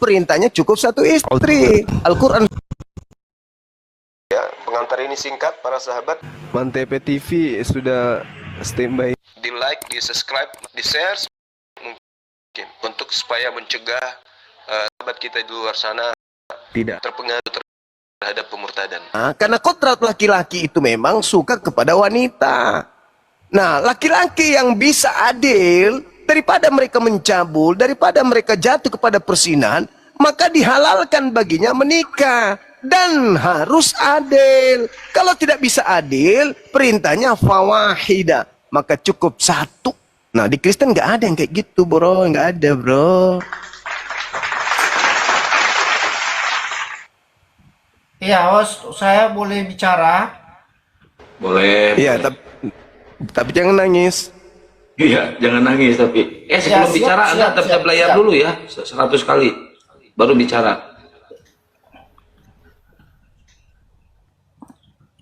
perintahnya cukup satu istri. Al-Quran. Ya, pengantar ini singkat para sahabat. Mantep TV sudah standby. Di like, di subscribe, di share mungkin untuk supaya mencegah sahabat kita di luar sana Tidak terpengaruh terhadap pemurtadan. Karena kodrat laki-laki itu memang suka kepada wanita. Nah, laki-laki yang bisa adil, daripada mereka mencabul, daripada mereka jatuh kepada persinahan, maka dihalalkan baginya menikah. Dan harus adil. Kalau tidak bisa adil, perintahnya fawahida, maka cukup satu. Nah, di Kristen nggak ada yang kayak gitu, bro. Nggak ada, bro. Iya, host, saya boleh bicara? Boleh. Iya, boleh. tapi jangan nangis. Iya, jangan nangis tapi. Sebelum siap, bicara Anda siap, tetap layar siap. dulu ya, 100 kali. Baru bicara.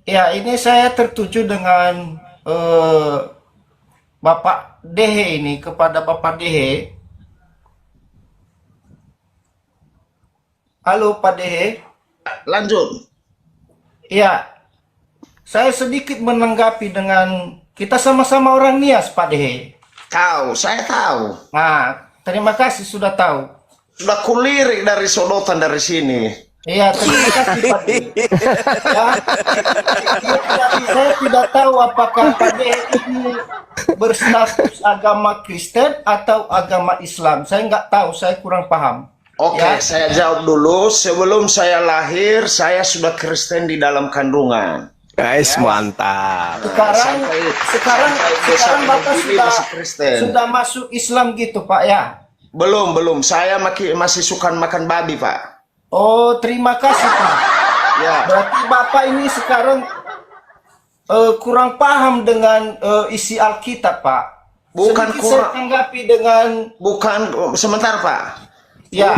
Ya, ini saya tertuju dengan Bapak Dehe ini, kepada Bapak Dehe. Halo Pak Dehe. Lanjut. Ya, saya sedikit menanggapi dengan, kita sama-sama orang Nias Pak Dehe. Tahu, saya tahu. Nah, terima kasih sudah tahu. Sudah kulirik dari sodotan dari sini. Iya, terima kasih Pak Dehe. Ya, saya tidak tahu apakah Pak Dehe ini berstatus agama Kristen atau agama Islam. Saya nggak tahu, saya kurang paham. Oke, Ya. saya jawab dulu. Sebelum saya lahir, saya sudah Kristen di dalam kandungan. Guys, mantap. Sekarang Bapak ini masih Kristen. sudah masuk Islam gitu Pak ya? Belum. Saya masih suka makan babi, Pak. Oh, terima kasih Pak. Ya. Berarti Bapak ini sekarang kurang paham dengan isi Alkitab Pak. Bukan Sedikit kurang. saya tanggapi dengan Sebentar, Pak. ya.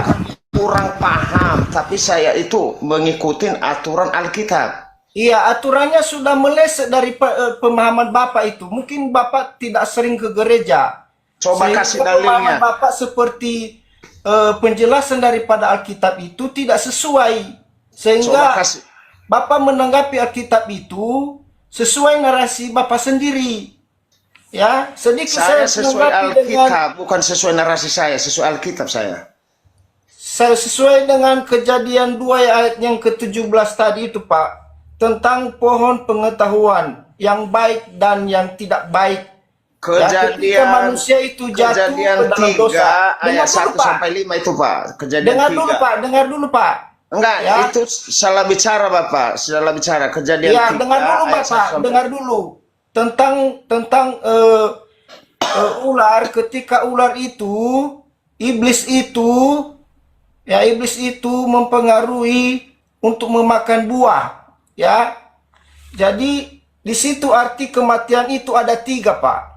Kurang paham, tapi saya itu mengikuti aturan Alkitab. Iya, aturannya sudah meleset dari pemahaman Bapak itu. Mungkin Bapak tidak sering ke gereja. Coba Sehingga kasih dalilnya. pemahaman Bapak seperti penjelasan daripada Alkitab itu tidak sesuai. Sehingga Coba kasih. Bapak menanggapi Alkitab itu sesuai narasi Bapak sendiri. Ya, sedikit Saya sesuai menanggapi dengan Alkitab, bukan sesuai narasi saya, sesuai Alkitab saya. saya sesuai dengan Kejadian 2 ayat yang ke-17 tadi itu Pak, tentang pohon pengetahuan yang baik dan yang tidak baik. Ya, ketika manusia itu jatuh Kejadian ke dalam 3 dosa. ayat Dengar 1 dulu, Pak. sampai 5 itu, Pak. Kejadian Dengar 3. dulu Pak, dengar dulu Pak. Enggak, Ya. itu salah bicara Bapak, salah bicara. Kejadian 3 Ya, dengar dulu ayat 1 Bapak, sampai- dengar dulu tentang ular. Ketika ular itu, iblis itu mempengaruhi untuk memakan buah, ya. Jadi di situ arti kematian itu ada 3 Pak.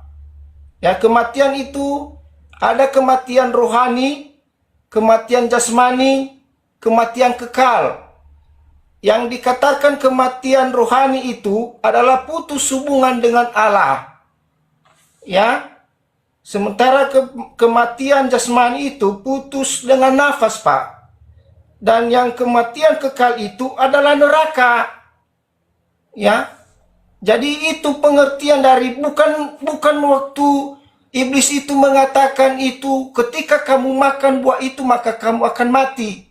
Ya, kematian itu ada kematian rohani, kematian jasmani, kematian kekal. Yang dikatakan kematian rohani itu adalah putus hubungan dengan Allah. Ya. Sementara kematian jasmani itu putus dengan nafas, Pak. Dan yang kematian kekal itu adalah neraka. Ya. Jadi itu pengertian dari bukan waktu iblis itu mengatakan itu ketika kamu makan buah itu maka kamu akan mati.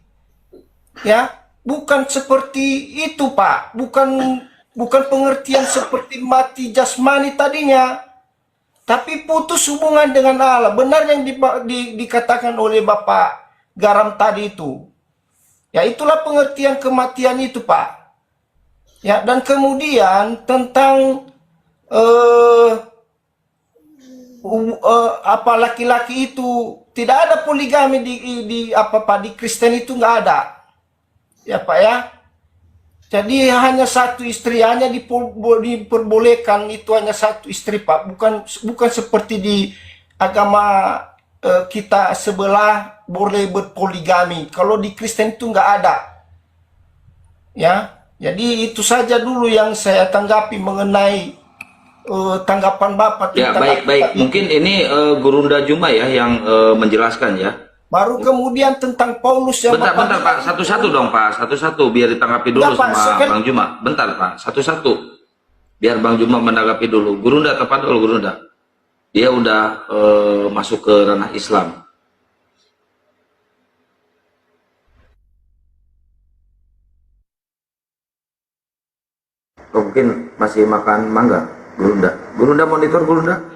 Ya, bukan seperti itu, Pak. Bukan pengertian seperti mati jasmani tadinya. Tapi putus hubungan dengan Allah. Benar yang dikatakan oleh Bapak Garam tadi itu. Ya, itulah pengertian kematian itu, Pak. Ya, dan kemudian tentang laki-laki itu tidak ada poligami di Kristen itu nggak ada. Ya, Pak ya. Jadi hanya satu istri, hanya diperbolehkan itu hanya satu istri, Pak. Bukan seperti di agama kita sebelah boleh berpoligami. Kalau di Kristen itu nggak ada. Ya, jadi itu saja dulu yang saya tanggapi mengenai tanggapan Bapak. Ya, baik. Mungkin ini Gurunda Juma ya yang menjelaskan ya. Baru kemudian tentang Paulus yang Bentar Pak, satu-satu dong Pak, satu-satu biar ditanggapi dulu Enggak, Pak, sama Bang Juma. Bentar Pak, satu-satu. Biar Bang Juma menanggapi dulu. Gurunda tepat dulu Gurunda. Dia udah masuk ke ranah Islam. Mungkin masih makan mangga, Gurunda. Gurunda monitor Gurunda.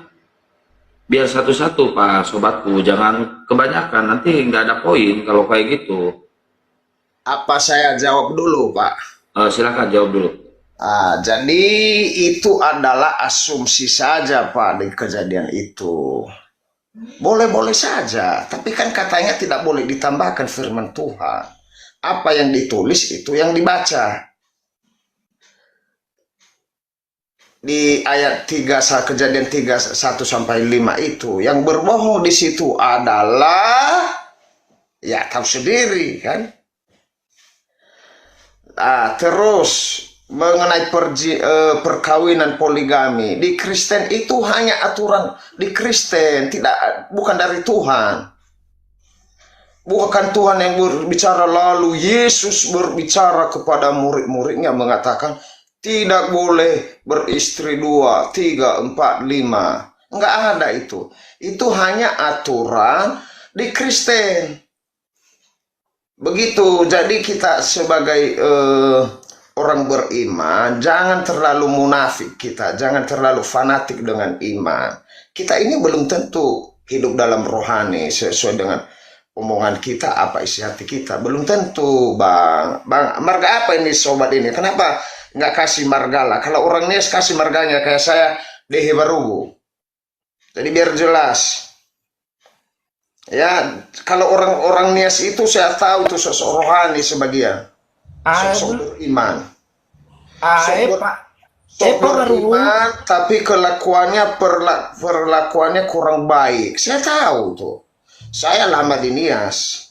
Biar satu-satu Pak sobatku, jangan kebanyakan, nanti nggak ada poin kalau kayak gitu. Apa saya jawab dulu, Pak? Silakan jawab dulu. Jadi itu adalah asumsi saja, Pak, di kejadian itu. Boleh-boleh saja, tapi kan katanya tidak boleh ditambahkan firman Tuhan. Apa yang ditulis itu yang dibaca. Di ayat 3 kejadian 3:1-5 itu yang berbohong di situ adalah ya tahu sendiri kan. Terus mengenai perkawinan poligami di Kristen itu hanya aturan di Kristen, bukan dari Tuhan. Bukan Tuhan yang berbicara, lalu Yesus berbicara kepada murid-muridnya mengatakan tidak boleh beristri 2, 3, 4, 5. Enggak ada itu. Itu hanya aturan di Kristen. Begitu. Jadi kita sebagai orang beriman, jangan terlalu munafik kita. Jangan terlalu fanatik dengan iman. Kita ini belum tentu hidup dalam rohani sesuai dengan omongan kita, apa isi hati kita. Belum tentu, Bang. Marga apa ini sobat ini? Kenapa nggak kasih margala? Kalau orang Nias kasih marganya, kayak saya Dehe Barugu. Jadi biar jelas. Ya, kalau orang Nias itu saya tahu itu sosok rohani sebagian. Sosok beriman. Sosok beriman, tapi perlakuannya kurang baik. Saya tahu tuh. Saya lama di Nias.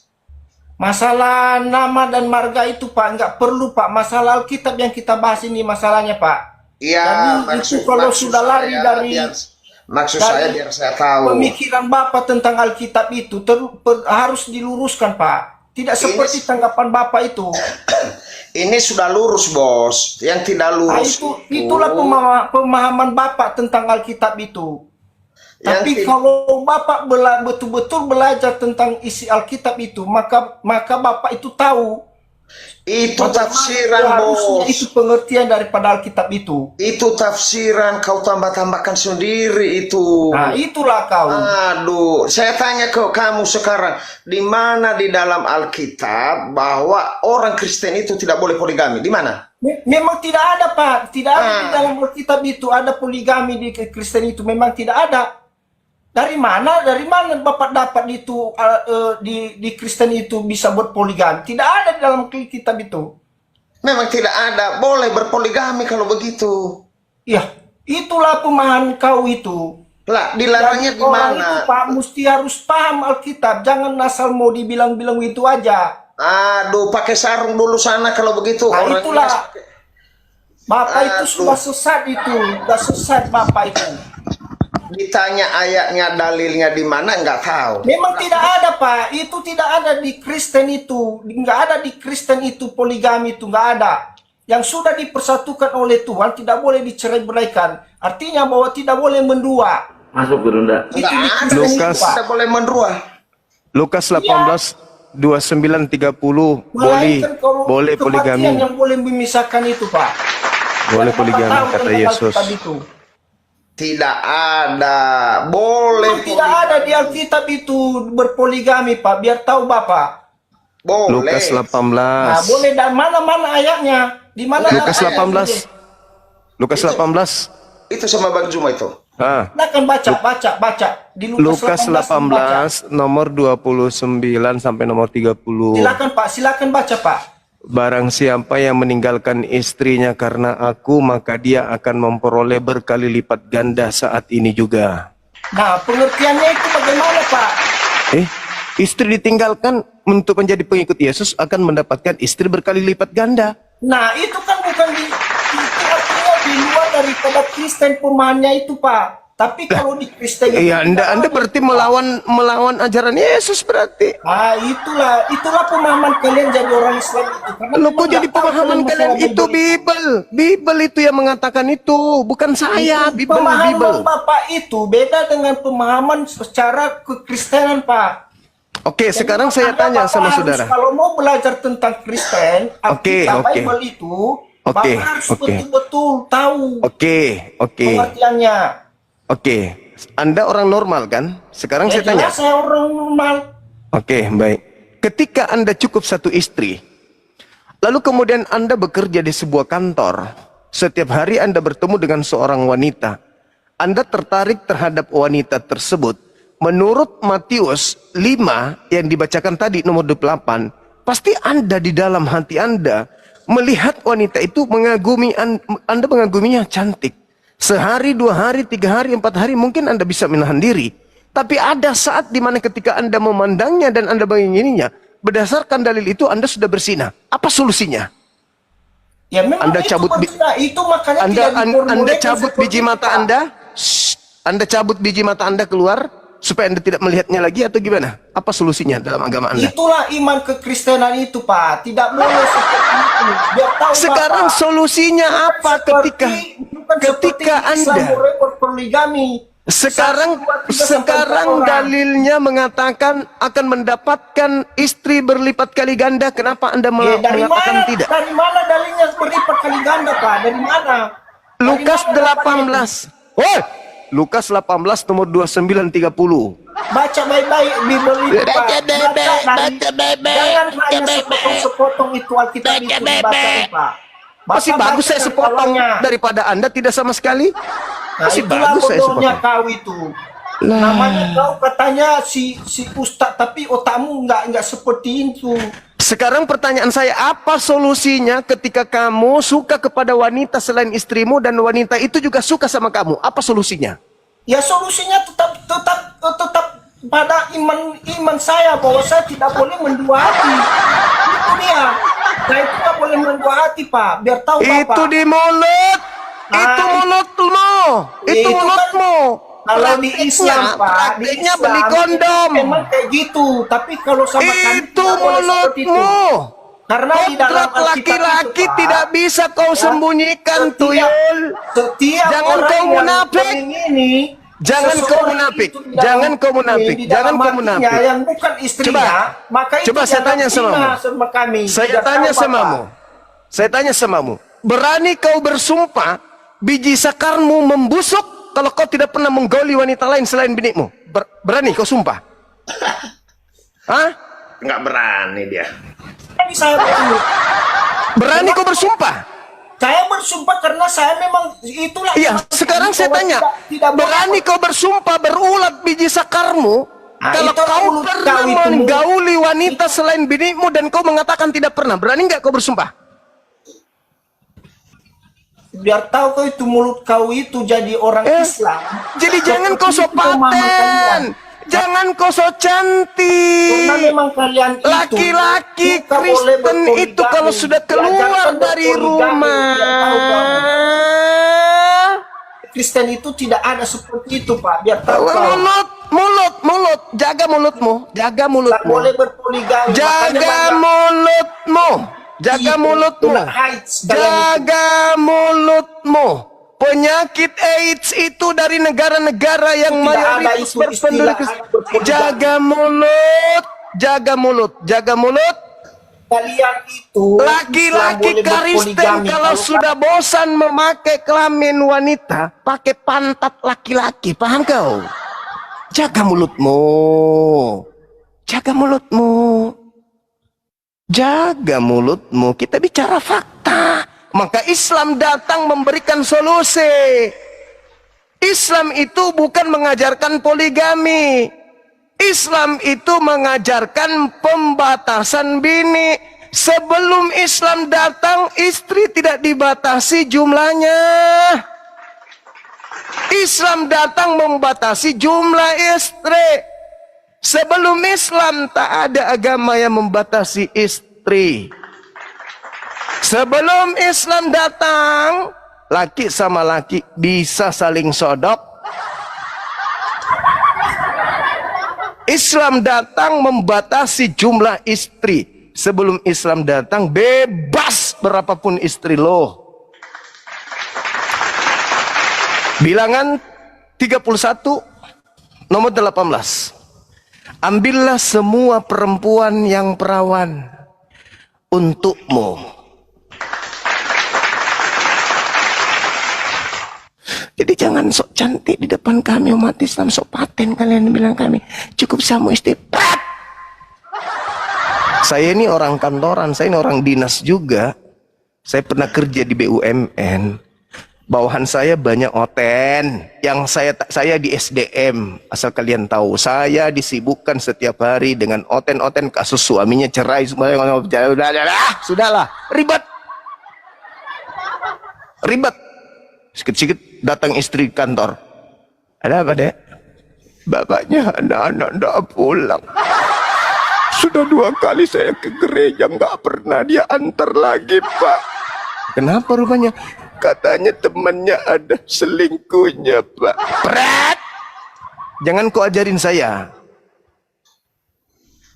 Masalah nama dan marga itu Pak, nggak perlu Pak. Masalah Alkitab yang kita bahas ini masalahnya Pak. Iya, itu kalau sudah lari dari maksud saya biar saya tahu. Pemikiran Bapak tentang Alkitab itu harus diluruskan Pak. Tidak seperti tanggapan Bapak itu. Ini sudah lurus, Bos. Yang tidak lurus itulah pemahaman Bapak tentang Alkitab itu. Tapi kalau Bapak betul-betul belajar tentang isi Alkitab itu, maka Bapak itu tahu. Itu tafsiran, Bos. Itu pengertian daripada Alkitab itu. Itu tafsiran, kau tambah-tambahkan sendiri itu. Nah, itulah kau. Aduh, saya tanya ke kamu sekarang, di mana di dalam Alkitab bahwa orang Kristen itu tidak boleh poligami? Di mana? Memang tidak ada, Pak. Tidak ada di dalam Alkitab itu ada poligami di Kristen itu. Memang tidak ada. Dari mana Bapak dapat itu di Kristen itu bisa berpoligami? Tidak ada di dalam kitab itu. Memang tidak ada. Boleh berpoligami kalau begitu. Ya, itulah pemahaman kau itu. Lah, dilarangnya di mana? Pak mesti harus paham Alkitab. Jangan asal mau dibilang-bilang itu aja. Aduh, pakai sarung dulu sana kalau begitu. Nah, itulah. Bapak itu sudah sesat itu. Sudah sesat Bapak itu. Ditanya ayatnya, dalilnya di mana, nggak tahu. Memang tidak ada, Pak. Itu tidak ada di Kristen itu. Nggak ada di Kristen itu poligami itu. Nggak ada. Yang sudah dipersatukan oleh Tuhan tidak boleh dicerai-beraikan. Artinya bahwa tidak boleh mendua. Masuk Gurunda. Lukas tidak boleh mendua. Lukas 18 29-30 boleh poligami. Yang boleh memisahkan itu, Pak. Boleh poligami kata Yesus. Tidak ada. Boleh. Tidak ada di Alkitab itu berpoligami, Pak. Biar tahu Bapak. Boleh. Lukas 18. Nah, boleh. Dan mana-mana ayatnya? Di mana? Lukas 18. Lukas 18. Itu sama Bang Juma itu. Silakan baca. Di Lukas 18 nomor 29 sampai nomor 30. Silakan Pak, silakan baca Pak. Barang siapa yang meninggalkan istrinya karena aku, maka dia akan memperoleh berkali lipat ganda saat ini juga. Nah, pengertiannya itu bagaimana, Pak? Istri ditinggalkan untuk menjadi pengikut Yesus akan mendapatkan istri berkali lipat ganda. Nah, itu kan bukan itu artinya di luar daripada Kristen pemahamannya itu, Pak. Tapi kalau di Kristen itu Iya, tidak Anda ada. berarti melawan ajaran Yesus berarti. Ah, itulah pemahaman kalian jadi orang Islam itu. Karena Loh, memang kok jadi nggak tahu pemahaman kalian masalah itu Bible. Bible itu yang mengatakan itu, bukan saya. Itu Bible. pemahaman Bapak itu beda dengan pemahaman secara kekristenan, Pak. Oke, Jadi, sekarang saya Anda, tanya Bapak sama harus, saudara. kalau mau belajar tentang Kristen, Oke, Alkitab, oke. Bible itu, Oke, Bapak harus oke. betul-betul tahu Oke. pengertiannya. Oke. Anda orang normal kan? Sekarang Ya, saya tanya. jelas saya orang normal. Oke, baik. Ketika Anda cukup satu istri, lalu kemudian Anda bekerja di sebuah kantor, setiap hari Anda bertemu dengan seorang wanita, Anda tertarik terhadap wanita tersebut. Menurut Matius 5 yang dibacakan tadi nomor 28, pasti Anda di dalam hati Anda melihat wanita itu mengagumi, Anda mengaguminya cantik. Sehari, 2 hari, 3 hari, 4 hari mungkin Anda bisa menahan diri. Tapi ada saat dimana ketika Anda memandangnya dan Anda mengingininya, berdasarkan dalil itu Anda sudah bersinah. Apa solusinya? Ya memang Anda itu cabut berzina. Itu makanya Anda, tidak Anda diformulkan cabut seperti biji itu, mata Pak. Anda? Shh. Anda cabut biji mata Anda keluar supaya Anda tidak melihatnya lagi atau gimana? Apa solusinya dalam agama Anda? Itulah iman kekristenan itu, Pak. Tidak boleh seperti itu. Biar tahu, Sekarang Bapak. solusinya apa ketika ketika Anda poligami? sekarang 1, 2, 3 sampai 4 orang. dalilnya mengatakan akan mendapatkan istri berlipat kali ganda, kenapa Anda Dari mengatakan mana? tidak? Dari mana dalilnya berlipat kali ganda, Pak? Dari mana? Lukas Dari mana dapatnya? 18. Woi, Lukas 18 nomor 29-30. Baca baik-baik Bible itu, Pak. Baca baik-baik, baca baik-baik, Jangan baca hanya baik-baik. sepotong-sepotong itu Alkitab Baca itu baik-baik. dibacakan, Pak. Masih Bapak bagus baca saya sepotong awalnya. daripada Anda tidak sama sekali. Nah, Masih itulah bagus saya bodohnya sepotong. kau itu. Lah. Namanya kau katanya si ustaz, tapi otakmu nggak seperti itu. Sekarang pertanyaan saya, apa solusinya ketika kamu suka kepada wanita selain istrimu dan wanita itu juga suka sama kamu? Apa solusinya? Ya solusinya tetap pada iman saya bahwa saya tidak boleh mendua hati. Itu dia. Saya tidak boleh mendua hati, Pak. Biar tahu Bapak. Itu di mulut. Itu mulutmu. Itu itu kan mulutmu. Kalau di Islam, Pak, di prakteknya Islam, beli kondom. memang kayak gitu. Tapi kalau sama kami Itu tidak boleh seperti itu. mulutmu. Karena di dalam Kodrat Alkitab laki-laki itu, Pak, tidak bisa kau sembunyikan, setiap- tuyul. Setiap Jangan orang kau yang munafik. mengingini Jangan kau seseorang munafik. itu di dalam Jangan kau munafik. di Jangan dalam kau hatinya munafik. yang bukan istrinya, maka itu coba saya dianggap tanya zina samamu. sama kami. Saya Biar tanya tahu, Bapak. samamu. Saya tanya samamu. Berani kau bersumpah biji sakarmu membusuk kalau kau tidak pernah menggauli wanita lain selain binikmu? Berani kau sumpah? Hah? Nggak berani dia. Tapi saya berani. Berani kau bersumpah? Saya bersumpah karena saya memang itulah. Iya, iman sekarang kami saya bahwa tanya. tidak boleh- Berani kau bersumpah berulat biji sakarmu Nah, kalau itu kau mulut pernah kau itu, menggauli wanita selain binikmu dan kau mengatakan tidak pernah? Berani nggak kau bersumpah? Biar tahu kau itu mulut kau itu jadi orang Islam. Jadi jangan kau so Seperti itu pemahaman paten. kalian. Jangan kau so cantik. Karena memang kalian itu Laki-laki suka boleh Kristen berpoligami. itu kalau sudah keluar Diajarkan dari berpoligami, rumah, biar tahu kamu. Kristen itu tidak ada seperti itu, Pak. Biar tahu kau. mulut, jaga mulutmu, jaga Tak mulutmu, boleh berpoligami. Makanya jaga banyak mulutmu, jaga itu, mulutmu, kena AIDS dalam itu. jaga mulutmu. Penyakit AIDS itu dari negara-negara yang Tidak ada mayoritas itu berpenduduk. istilah berpoligami. Jaga mulut, jaga mulut, jaga mulut. Kalian itu Laki-laki Islam boleh Kristen berpoligami. kalau sudah bosan memakai kelamin wanita, pakai pantat laki-laki, paham kau? Jaga mulutmu, jaga mulutmu, jaga mulutmu. Kita bicara fakta. Maka Islam datang memberikan solusi. Islam itu bukan mengajarkan poligami. Islam itu mengajarkan pembatasan bini. Sebelum Islam datang, istri tidak dibatasi jumlahnya. Islam datang membatasi jumlah istri. Sebelum Islam tak ada agama yang membatasi istri. Sebelum Islam datang, laki sama laki bisa saling sodok, Islam datang membatasi jumlah istri. Sebelum Islam datang, bebas berapapun istri lo. Bilangan 31 nomor 18. Ambillah semua perempuan yang perawan untukmu. Jadi jangan sok cantik di depan kami umat Islam, sok paten kalian bilang kami. Cukup sama istri. Saya ini orang kantoran, saya ini orang dinas juga. Saya pernah kerja di BUMN. Bawahan saya banyak oten. Yang saya di SDM. Asal kalian tahu, saya disibukkan setiap hari dengan oten-oten kasus suaminya cerai. Sudahlah, ribet. Ribet. Sikit-sikit datang istri kantor. Ada apa, Dek? Bapaknya anak-anak tidak pulang. Sudah 2 kali saya ke gereja, nggak pernah dia antar lagi, Pak. Kenapa rupanya? Katanya temannya ada selingkuhnya, Pak. Pret! Jangan kau ajarin saya.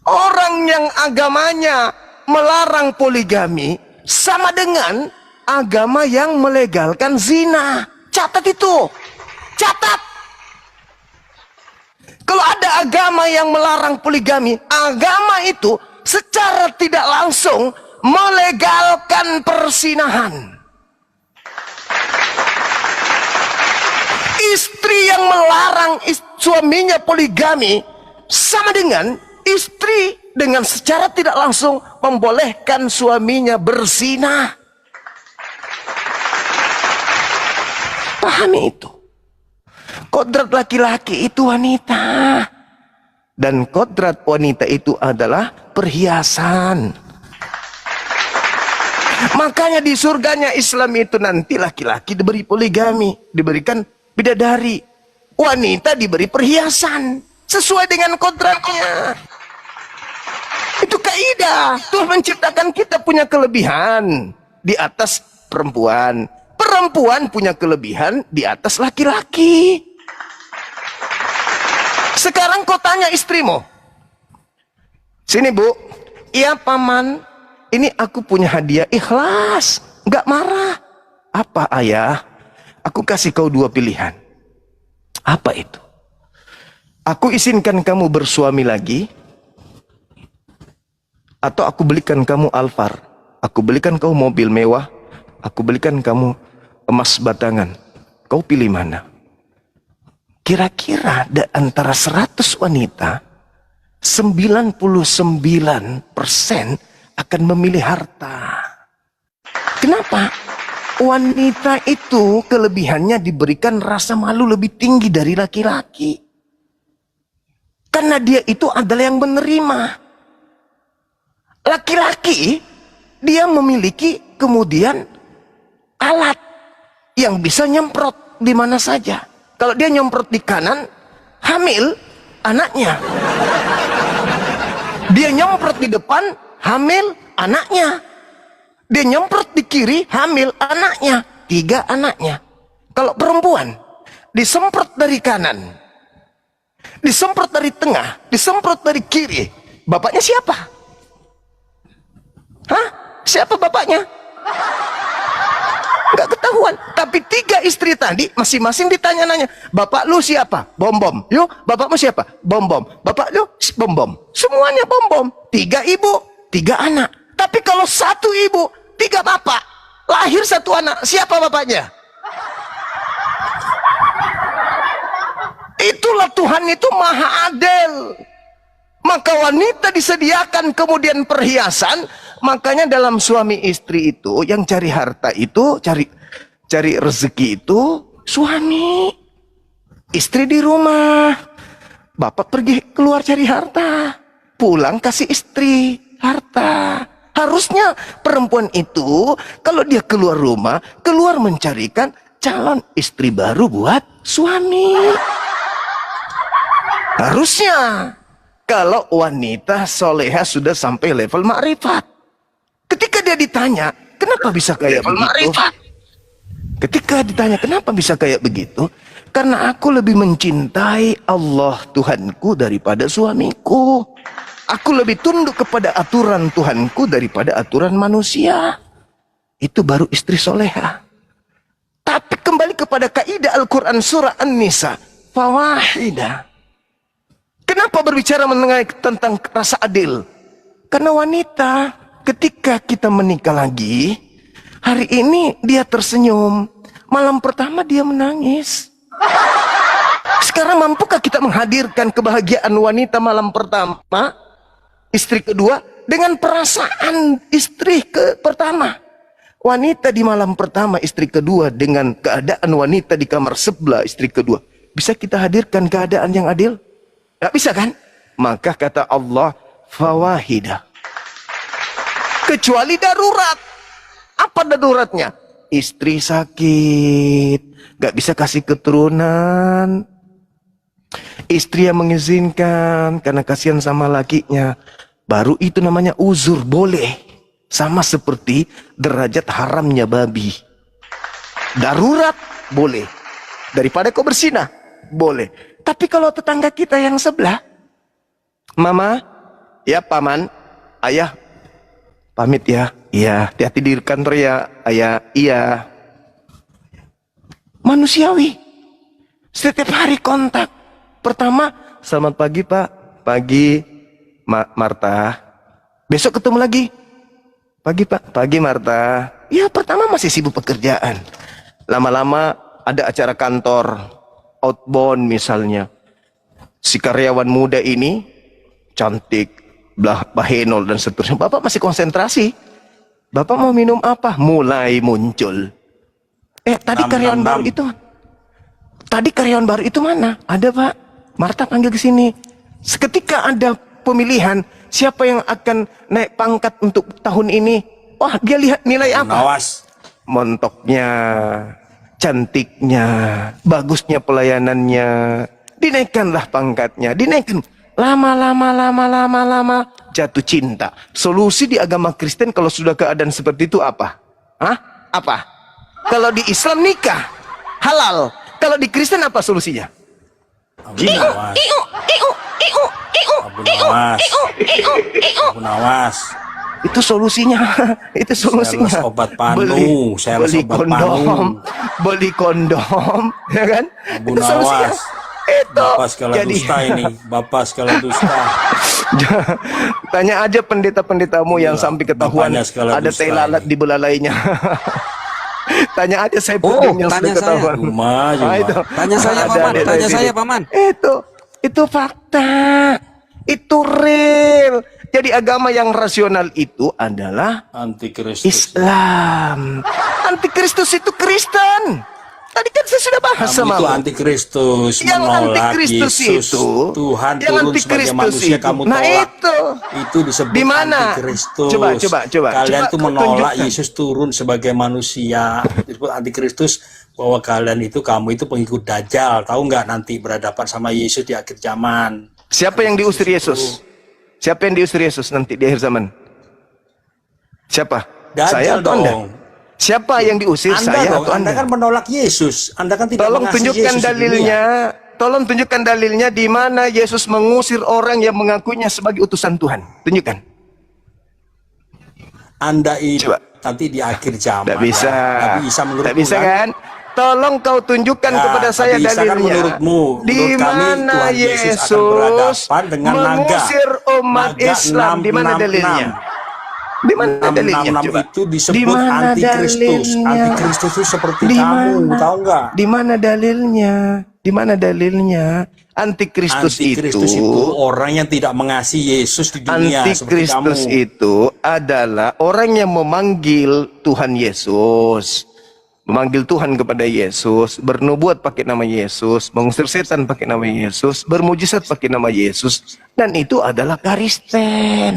Orang yang agamanya melarang poligami sama dengan agama yang melegalkan zina. Catat itu. Catat. Kalau ada agama yang melarang poligami, agama itu secara tidak langsung melegalkan persinahan. Istri yang melarang suaminya poligami sama dengan istri dengan secara tidak langsung membolehkan suaminya berzina. Pahami itu. Kodrat laki-laki itu wanita. Dan kodrat wanita itu adalah perhiasan. Makanya di surganya Islam itu nanti laki-laki diberi poligami, diberikan bidadari. Wanita diberi perhiasan sesuai dengan kodratnya. Itu kaidah. Tuhan menciptakan kita punya kelebihan di atas perempuan. Perempuan punya kelebihan di atas laki-laki. Sekarang kau tanya istrimu. Sini, Bu. Iya, Paman. Ini aku punya hadiah. Ikhlas. Nggak marah. Apa, Ayah? Aku kasih kau 2 pilihan. Apa itu? Aku izinkan kamu bersuami lagi. Atau aku belikan kamu Alphard. Aku belikan kamu mobil mewah. Aku belikan kamu emas batangan. Kau pilih mana? Kira-kira antara 100 wanita, 99% akan memilih harta. Kenapa? Wanita itu kelebihannya diberikan rasa malu lebih tinggi dari laki-laki. Karena dia itu adalah yang menerima. Laki-laki, dia memiliki kemudian alat yang bisa nyemprot di mana saja. Kalau dia nyemprot di kanan, hamil anaknya. Dia nyemprot di depan, hamil anaknya. Dia nyemprot di kiri, hamil anaknya. 3 anaknya. Kalau perempuan, disemprot dari kanan, disemprot dari tengah, disemprot dari kiri. Bapaknya siapa? Hah? Siapa bapaknya? Nggak ketahuan. Tapi 3 istri tadi masing-masing ditanya-nanya. Bapak lu siapa? Bom-bom. Yuk, bapakmu siapa? Bom-bom. Bapak lu? Bom-bom. Semuanya bom-bom. 3 ibu, 3 anak. Tapi kalau 1 ibu, 3 bapak, lahir 1 anak, siapa bapaknya? Itulah Tuhan itu maha adil. Maka wanita disediakan kemudian perhiasan. Makanya dalam suami istri itu yang cari harta itu, cari rezeki itu suami. Istri di rumah. Bapak pergi keluar cari harta. Pulang kasih istri harta. Harusnya perempuan itu kalau dia keluar rumah, keluar mencarikan calon istri baru buat suami. Harusnya. Kalau wanita soleha sudah sampai level makrifat. Ketika dia ditanya, kenapa bisa kayak begitu? Ketika ditanya, kenapa bisa kayak begitu? Karena aku lebih mencintai Allah Tuhanku daripada suamiku. Aku lebih tunduk kepada aturan Tuhanku daripada aturan manusia. Itu baru istri soleha. Tapi kembali kepada kaidah Al-Quran surah An-Nisa. Fawahidah. Kenapa berbicara mengenai tentang rasa adil? Karena wanita ketika kita menikah lagi, hari ini dia tersenyum, malam pertama dia menangis. Sekarang mampukah kita menghadirkan kebahagiaan wanita malam pertama, istri kedua, dengan perasaan istri pertama? Wanita di malam pertama, istri kedua, dengan keadaan wanita di kamar sebelah, istri kedua. Bisa kita hadirkan keadaan yang adil? Gak bisa kan? Maka kata Allah, fawahidah. Kecuali darurat. Apa daruratnya? Istri sakit, gak bisa kasih keturunan. Istri yang mengizinkan karena kasihan sama lakinya. Baru itu namanya uzur, boleh. Sama seperti derajat haramnya babi. Darurat, boleh. Daripada kau bersinah, boleh. Tapi kalau tetangga kita yang sebelah, mama, ya paman, ayah, pamit ya, iya, hati-hati di kantor ya, ayah, iya. Manusiawi, setiap hari kontak. Pertama, selamat pagi pak, pagi Marta. Besok ketemu lagi, pagi pak, pagi Marta. Ya pertama masih sibuk pekerjaan. Lama-lama ada acara kantor, outbound misalnya. Si karyawan muda ini cantik, bahenol dan seterusnya. Bapak masih konsentrasi. Bapak mau minum apa? Mulai muncul. Tadi karyawan baru itu. Tadi karyawan baru itu mana? Ada pak. Marta panggil ke sini. Seketika ada pemilihan siapa yang akan naik pangkat untuk tahun ini. Wah, dia lihat nilai apa? Awas. Montoknya, cantiknya, bagusnya pelayanannya, dinaikkanlah pangkatnya, dinaikkan. Lama, jatuh cinta. Solusi di agama Kristen kalau sudah keadaan seperti itu apa? Hah? Apa? Kalau di Islam nikah, halal. Kalau di Kristen apa solusinya? Abu Nawas. Abu Nawas. Itu solusinya. Itu solusinya. Sales obat panu, beli kondom, beli kondom, ya kan? Abu Itu solusinya. Nawas. Itu. Bapak skala dusta ini. Bapak skala dusta. Tanya aja pendeta-pendetamu yang sampai ketahuan bapaknya skala ada dusta tai lalat ini. di belalainya. Tanya aja saya yang tanya sampai saya. ketahuan. Itu. Tanya saya paman, tanya saya paman. Itu fakta. Itu real. Jadi agama yang rasional itu adalah Antikristus. Islam. Antikristus itu Kristen. Tadi kan saya sudah bahas Kamu sama itu antikristus, yang menolak antikristus Yesus, itu, Tuhan yang turun sebagai antikristus manusia, itu. kamu Nah, tolak. itu disebut di mana? antikristus. Coba. Kalian Coba tuh kau menolak tunjukkan. Yesus turun sebagai manusia. Disebut antikristus, bahwa kamu itu pengikut Dajjal. Tahu nggak nanti berhadapan sama Yesus di akhir zaman? Siapa yang diusir Yesus? Siapa yang diusir Yesus nanti di akhir zaman? Siapa? Dajjal Saya atau Anda? dong. Siapa yang diusir, saya Dong, atau Anda Anda? kan menolak Yesus. Anda kan tidak Tolong mengasihi tunjukkan Yesus di dalilnya. dunia. Tolong tunjukkan dalilnya di mana Yesus mengusir orang yang mengakuinya sebagai utusan Tuhan. Tunjukkan. Anda itu Coba. nanti di akhir zaman. Tidak bisa. Nabi Isa menurutmu Tidak bisa kan? Tolong kau tunjukkan Ya, kepada saya Nabi Isa kan dalilnya. menurutmu. Di Menurut kami, mana Tuhan Yesus akan Yesus berhadapan dengan naga. mengusir umat Naga Islam? Di mana 666. dalilnya? Di mana dalilnya? 666 Coba. itu Di disebut mana antikristus. dalilnya? Antikristus itu seperti Di kamu, mana? tahu nggak? Di mana dalilnya? Di mana dalilnya? Antikristus Antikristus itu orang yang tidak mengasihi Yesus di dunia seperti kamu. Antikristus itu adalah orang yang memanggil Tuhan Yesus, memanggil Tuhan kepada Yesus, bernubuat pakai nama Yesus, mengusir setan pakai nama Yesus, bermujizat pakai nama Yesus, dan itu adalah Kristen.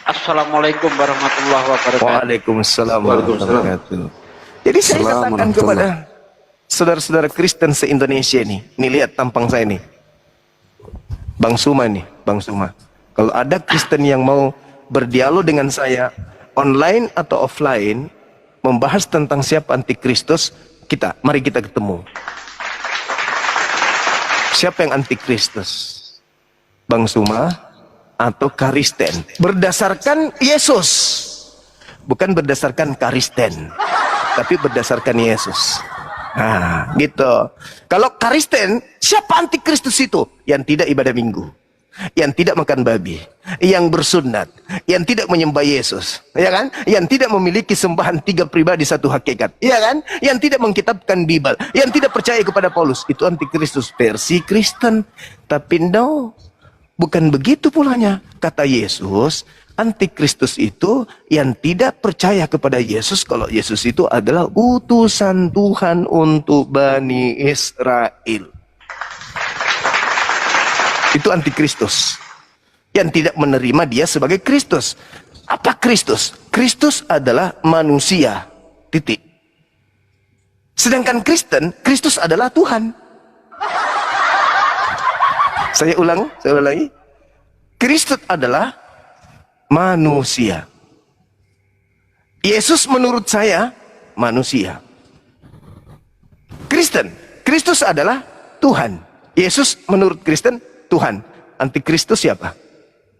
Assalamualaikum warahmatullahi wabarakatuh. Waalaikumsalam warahmatullahi wabarakatuh. Jadi saya katakan kepada saudara-saudara Kristen se-Indonesia ini lihat tampang saya nih. Bang Suma nih, Bang Suma. Kalau ada Kristen yang mau berdialog dengan saya online atau offline, membahas tentang siapa antikristus, mari kita ketemu. Siapa yang antikristus? Bang Suma atau Karisten? Berdasarkan Yesus, bukan berdasarkan Karisten, tapi berdasarkan Yesus. Nah, gitu. Kalau Karisten, siapa antikristus itu? Yang tidak ibadah minggu, yang tidak makan babi, yang bersunat, yang tidak menyembah Yesus, ya kan? Yang tidak memiliki sembahan 3 pribadi 1 hakikat, ya kan? Yang tidak mengkitabkan Bible, yang tidak percaya kepada Paulus, itu antikristus versi Kristen. Tapi no, bukan begitu pulanya. Kata Yesus, antikristus itu yang tidak percaya kepada Yesus kalau Yesus itu adalah utusan Tuhan untuk Bani Israel. Itu antikristus yang tidak menerima dia sebagai Kristus. Apa Kristus? Kristus adalah manusia. Titik. Sedangkan Kristen, Kristus adalah Tuhan. Saya ulangi. Kristus adalah manusia. Yesus menurut saya manusia. Kristen, Kristus adalah Tuhan. Yesus menurut Kristen Tuhan. Antikristus siapa?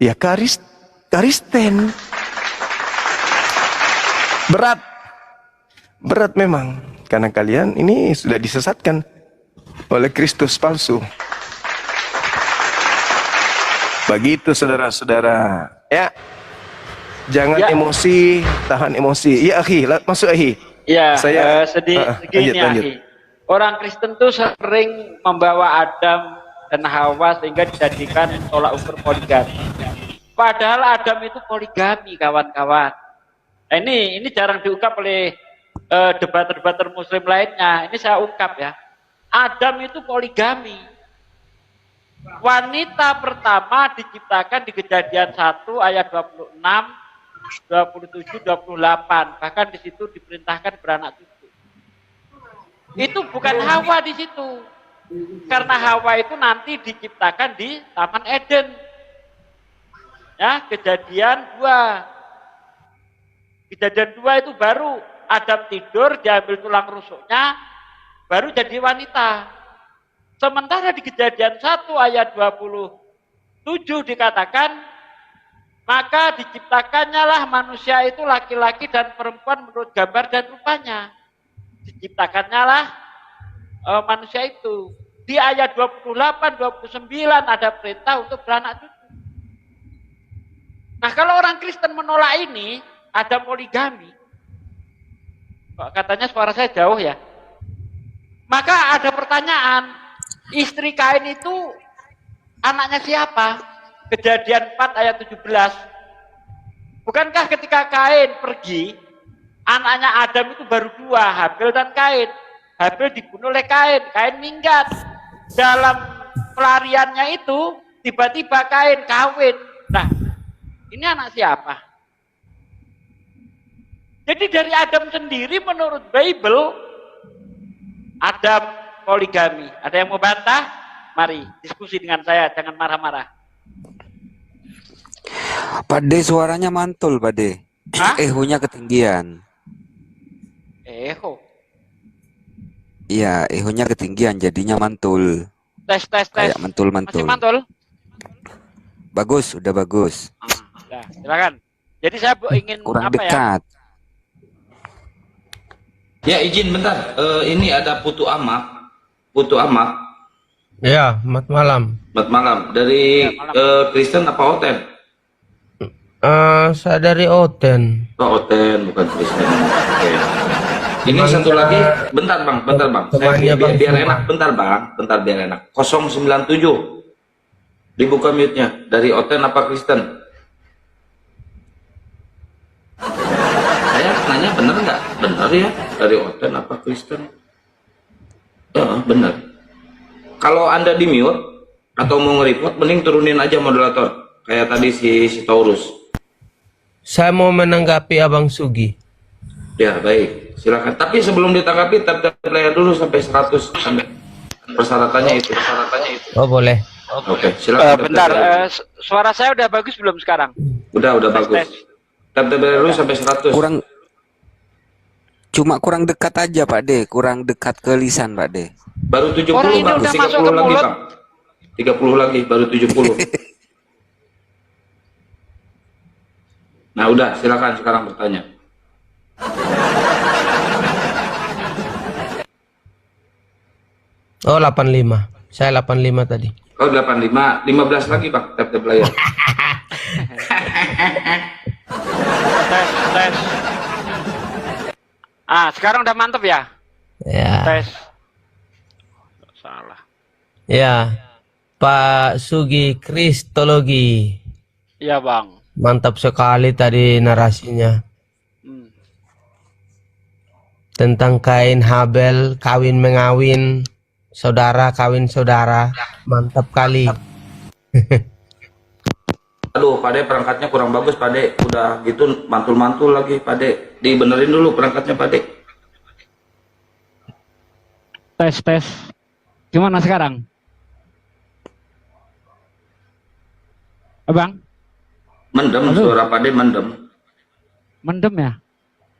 Ya Karisten. Berat memang, karena kalian ini sudah disesatkan oleh Kristus palsu. Begitu saudara-saudara. Ya. Jangan emosi, tahan emosi. Ya akhi, masuk akhi. Ya, Saya segini akhi. Orang Kristen tuh sering membawa Adam dan Hawa sehingga dijadikan tolak ukur poligami. Padahal Adam itu poligami, kawan-kawan. Nah, ini jarang diungkap oleh debater-debater muslim lainnya. Ini saya ungkap ya. Adam itu poligami. Wanita pertama diciptakan di Kejadian 1 ayat 26, 27, 28. Bahkan di situ diperintahkan beranak cucu. Itu bukan Hawa di situ. Karena Hawa itu nanti diciptakan di Taman Eden. Ya, Kejadian 2. Kejadian 2 itu baru Adam tidur, diambil tulang rusuknya, baru jadi wanita. Sementara di Kejadian 1 ayat 27 dikatakan, maka diciptakannya lah manusia itu laki-laki dan perempuan menurut gambar dan rupanya. Diciptakannya lah manusia itu. Di ayat 28, 29 ada perintah untuk beranak cucu. Nah, kalau orang Kristen menolak ini, ada poligami. Kok katanya suara saya jauh ya? Maka ada pertanyaan, istri Kain itu anaknya siapa? Kejadian 4 ayat 17. Bukankah ketika Kain pergi, anaknya Adam itu baru 2, Habil dan Kain. Habil dibunuh oleh Kain, Kain minggat. Dalam pelariannya itu, tiba-tiba Kain kawin. Nah, ini anak siapa? Jadi dari Adam sendiri menurut Bible, Adam poligami. Ada yang mau bantah? Mari diskusi dengan saya, jangan marah-marah. Pak De, suaranya mantul, Pak De. Ehonya ketinggian. Eho. Iya, ehonya ketinggian, jadinya mantul. Tes. Kayak mantul-mantul. Masih mantul? Bagus, udah bagus. Nah, silakan. Jadi saya ingin Kurang apa dekat. Ya izin bentar, ini ada Putu Amak. Ya, selamat malam. Selamat malam. Dari Kristen apa Oten? Saya dari Oten. Oh, Oten, bukan Kristen. Oke. Ini satu lagi, bentar bang. Saya biar enak, bentar biar enak. 097. Dibuka mute-nya. Dari Oten apa Kristen? Saya nanya bener nggak? Bener ya. Dari Oten apa Kristen? Bener. Kalau Anda di mute atau mau nge-report, mending turunin aja moderator. Kayak tadi si Taurus. Saya mau menanggapi Abang Sugi. Ya baik, silakan. Tapi sebelum ditanggapi, tap layar dulu sampai 100 sampai persyaratannya itu. Oh boleh. Oke, silakan. Bentar, suara saya udah bagus belum sekarang? Udah bagus. Tap layar dulu sampai 100. Kurang dekat aja Pak De, kurang dekat ke lisan Pak De. Baru 70 Orang ini bang, udah 30 masuk ke lagi mulut. bang. 30 lagi baru 70. Nah udah, silakan sekarang bertanya. Oh 85. Saya 85 tadi. Oh 85, 15 lagi Bang, tap-tap layar. Tes. Ah, sekarang udah mantep ya? Ya. Tes. Salah. Ya. Pak Sugi Kristologi. Iya, Bang. Mantap sekali tadi narasinya. Tentang kain Habel kawin mengawin, saudara kawin saudara. Mantap kali. Aduh, Pak De perangkatnya kurang bagus, Pak De. Udah gitu mantul-mantul lagi, Pak De. Dibenerin dulu perangkatnya, Pak De. Tes. Gimana sekarang? Abang? Mendem, Halo? suara Pak De mendem. Mendem ya?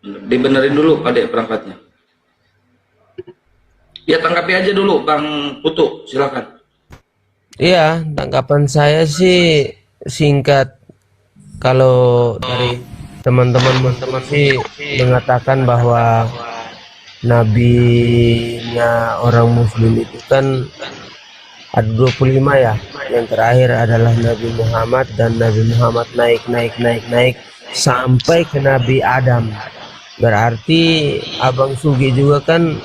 Dibenerin dulu, Pak De perangkatnya. Ya tanggapi aja dulu, Bang Putu, silakan. Iya, tanggapan saya sih singkat. Kalau dari teman-teman sih mengatakan bahwa nabinya orang muslim itu kan ada 25 ya. Yang terakhir adalah Nabi Muhammad, dan Nabi Muhammad naik sampai ke Nabi Adam. Berarti Abang Sugi juga kan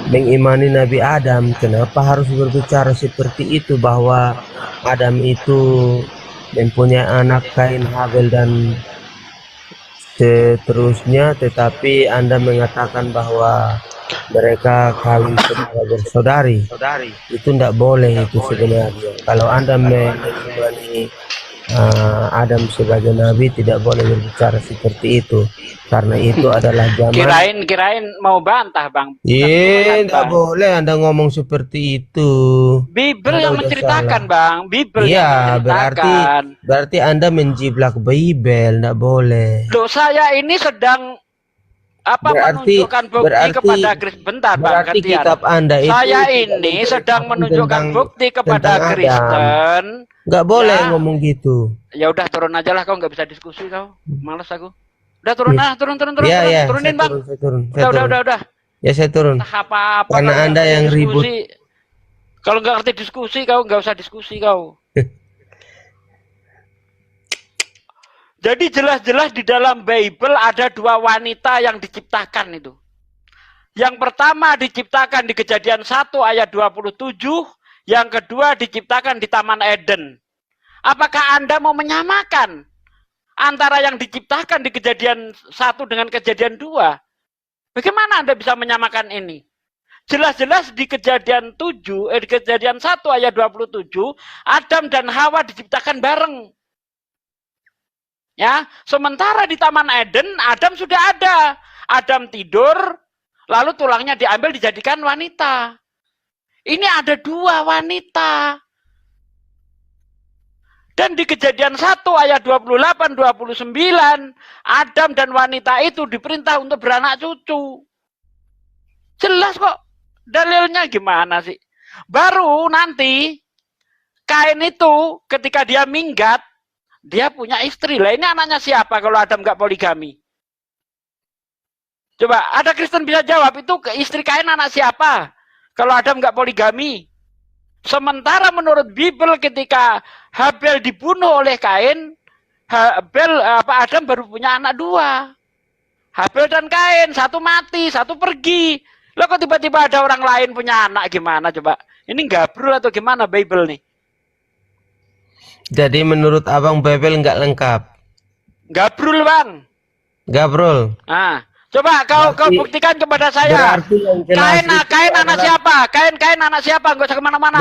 mengimani Nabi Adam. Kenapa harus berbicara seperti itu, bahwa Adam itu mempunyai anak Kain, Habel dan seterusnya, tetapi Anda mengatakan bahwa mereka kawin saudara bersaudari. Itu tidak boleh itu sebenarnya. Kalau Anda mengimani Adam sebagai nabi, tidak boleh berbicara seperti itu, karena itu adalah zaman. Kirain mau bantah, Bang. Iya, tidak boleh Anda ngomong seperti itu. Bible Anda yang udah menceritakan, salah. Bang. Bible yang Iya, menceritakan. berarti Anda menjiplak Bible, tidak boleh. Loh, saya ini sedang menunjukkan bukti kepada Kristen. Bentar, Bang, berarti gantian. kitab Anda itu Saya ini sedang menunjukkan bukti kepada tentang Adam. Kristen. Nggak boleh Ya. ngomong gitu. Ya udah, turun aja lah, kau nggak bisa diskusi kau. Males aku. Udah turun lah, turun. Iya, Turunin, saya Bang. turun. Udah. Ya, saya turun. Entah apa-apa. Karena kalau Anda nggak yang ngerti ribut. diskusi. Kalau nggak ngerti diskusi, kau nggak usah diskusi kau. Jadi jelas-jelas di dalam Bible ada dua wanita yang diciptakan itu. Yang pertama diciptakan di Kejadian 1 ayat 27, yang kedua diciptakan di Taman Eden. Apakah Anda mau menyamakan antara yang diciptakan di Kejadian 1 dengan Kejadian 2? Bagaimana Anda bisa menyamakan ini? Jelas-jelas di Kejadian 1 ayat 27, Adam dan Hawa diciptakan bareng. Ya, sementara di Taman Eden Adam sudah ada. Adam tidur, lalu tulangnya diambil dijadikan wanita. Ini ada dua wanita. Dan di Kejadian 1 ayat 28-29, Adam dan wanita itu diperintah untuk beranak cucu. Jelas kok. Dalilnya gimana sih? Baru nanti Kain itu ketika dia minggat, dia punya istri. Lah ini anaknya siapa kalau Adam nggak poligami? Coba, ada Kristen bisa jawab, itu istri Kain anak siapa kalau Adam nggak poligami? Sementara menurut Bible ketika Habel dibunuh oleh Kain, Adam baru punya anak dua. Habel dan Kain, satu mati, satu pergi. Loh kok tiba-tiba ada orang lain punya anak, gimana coba? Ini gabrul atau gimana Bible nih? Jadi menurut Abang Bible nggak lengkap. Gabrul, Bang. Gabrul. Nah, coba kau buktikan kepada saya. Kain anak siapa? Kain anak siapa? Enggak usah kemana-mana.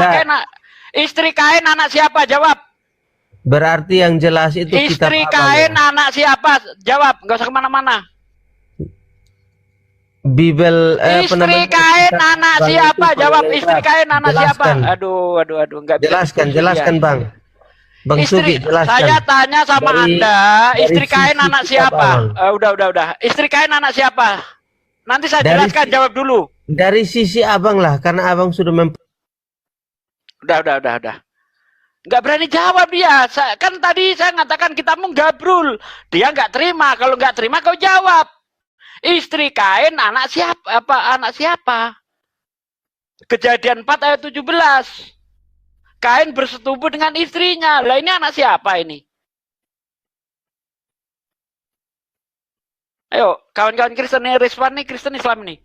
Istri Kain anak siapa? Jawab. Berarti yang jelas itu kitab Istri Abang, Kain ya? anak siapa? Jawab. Enggak usah kemana-mana. Bible Istri Kain anak siapa? Jawab. Istri Kain anak siapa? Aduh, enggak bisa. Jelaskan, Bang. Bang Sugi, jelaskan. Saya tanya sama Anda, istri Kain anak siapa? Udah. Istri Kain anak siapa? Nanti saya jelaskan, jawab dulu. Dari sisi Abang lah, karena Abang sudah Udah. Nggak berani jawab dia. Kan tadi saya ngatakan kita mau gabrul. Dia nggak terima. Kalau nggak terima kau jawab. Istri Kain anak siapa? Anak siapa? Kejadian 4 ayat 17. Kain bersetubuh dengan istrinya. Lah ini anak siapa ini? Ayo, kawan-kawan Kristen nih, respon nih, Kristen Islam nih.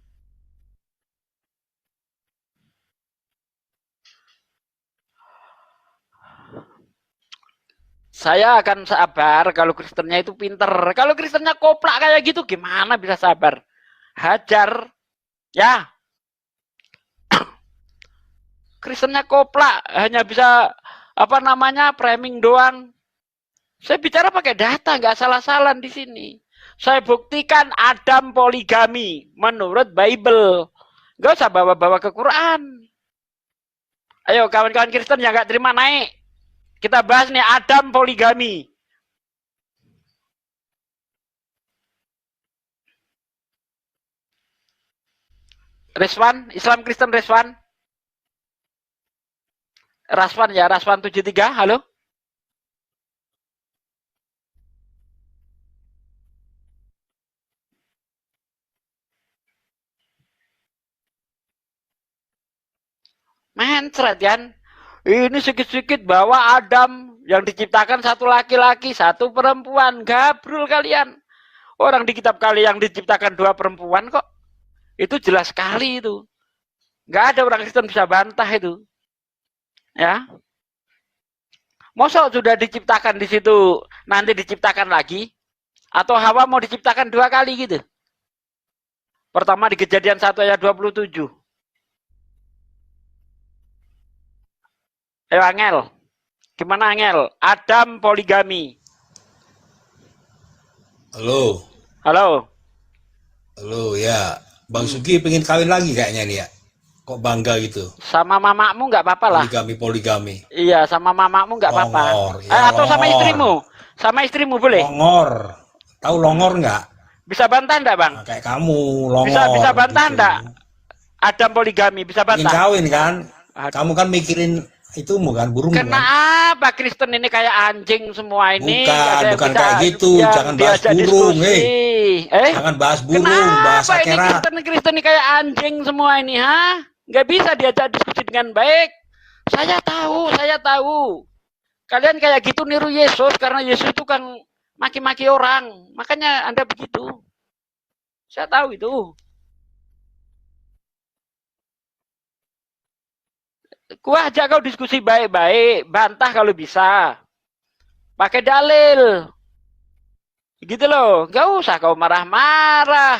Saya akan sabar kalau Kristennya itu pinter. Kalau Kristennya koplak kayak gitu, gimana bisa sabar? Hajar. Ya. Kristennya koplak, hanya bisa, framing doang. Saya bicara pakai data, nggak salah-salah di sini. Saya buktikan Adam poligami menurut Bible. Nggak usah bawa-bawa ke Quran. Ayo kawan-kawan Kristen yang nggak terima naik. Kita bahas nih Adam poligami. Reswan, Islam Kristen Reswan. Raswan ya, Raswan 73, halo. Mencret kan? Ini sedikit-sedikit bahwa Adam yang diciptakan satu laki-laki, satu perempuan. Gabrul kalian. Orang di kitab kali yang diciptakan 2 perempuan kok. Itu jelas sekali itu. Nggak ada orang Kristen bisa bantah itu. Ya. Mosok sudah diciptakan di situ, nanti diciptakan lagi? Atau Hawa mau diciptakan 2 kali gitu? Pertama di Kejadian 1 ayat 27. Ayo Angel. Gimana Angel? Adam poligami. Halo. Halo. Halo, ya. Bang Sugi pengen kawin lagi kayaknya nih ya. Kok bangga gitu? Sama mamamu nggak apa-apa lah. Poligami. Iya, sama mamamu nggak apa-apa. Ya, atau sama istrimu. Sama istrimu boleh? Longor. Tahu longor nggak? Bisa bantah nggak Bang? Nah, kayak kamu, longor. Bisa bantah gitu. nggak? Adam poligami, bisa Pengen bantah? kawin kan? Kamu kan mikirin itu kan burung kan? Kenapa Kristen ini kayak anjing semua ini? Bukan kayak gitu. Jangan bahas burung, Jangan bahas burung, bahas Kenapa ini akhirat. Kristen ini kayak anjing semua ini, ha? Nggak bisa diajak diskusi dengan baik. Saya tahu. Kalian kayak gitu niru Yesus, karena Yesus itu kan maki-maki orang. Makanya Anda begitu. Saya tahu itu. Gua ajak kau diskusi baik-baik, bantah kalau bisa. Pakai dalil. Gitu loh, nggak usah kau marah-marah.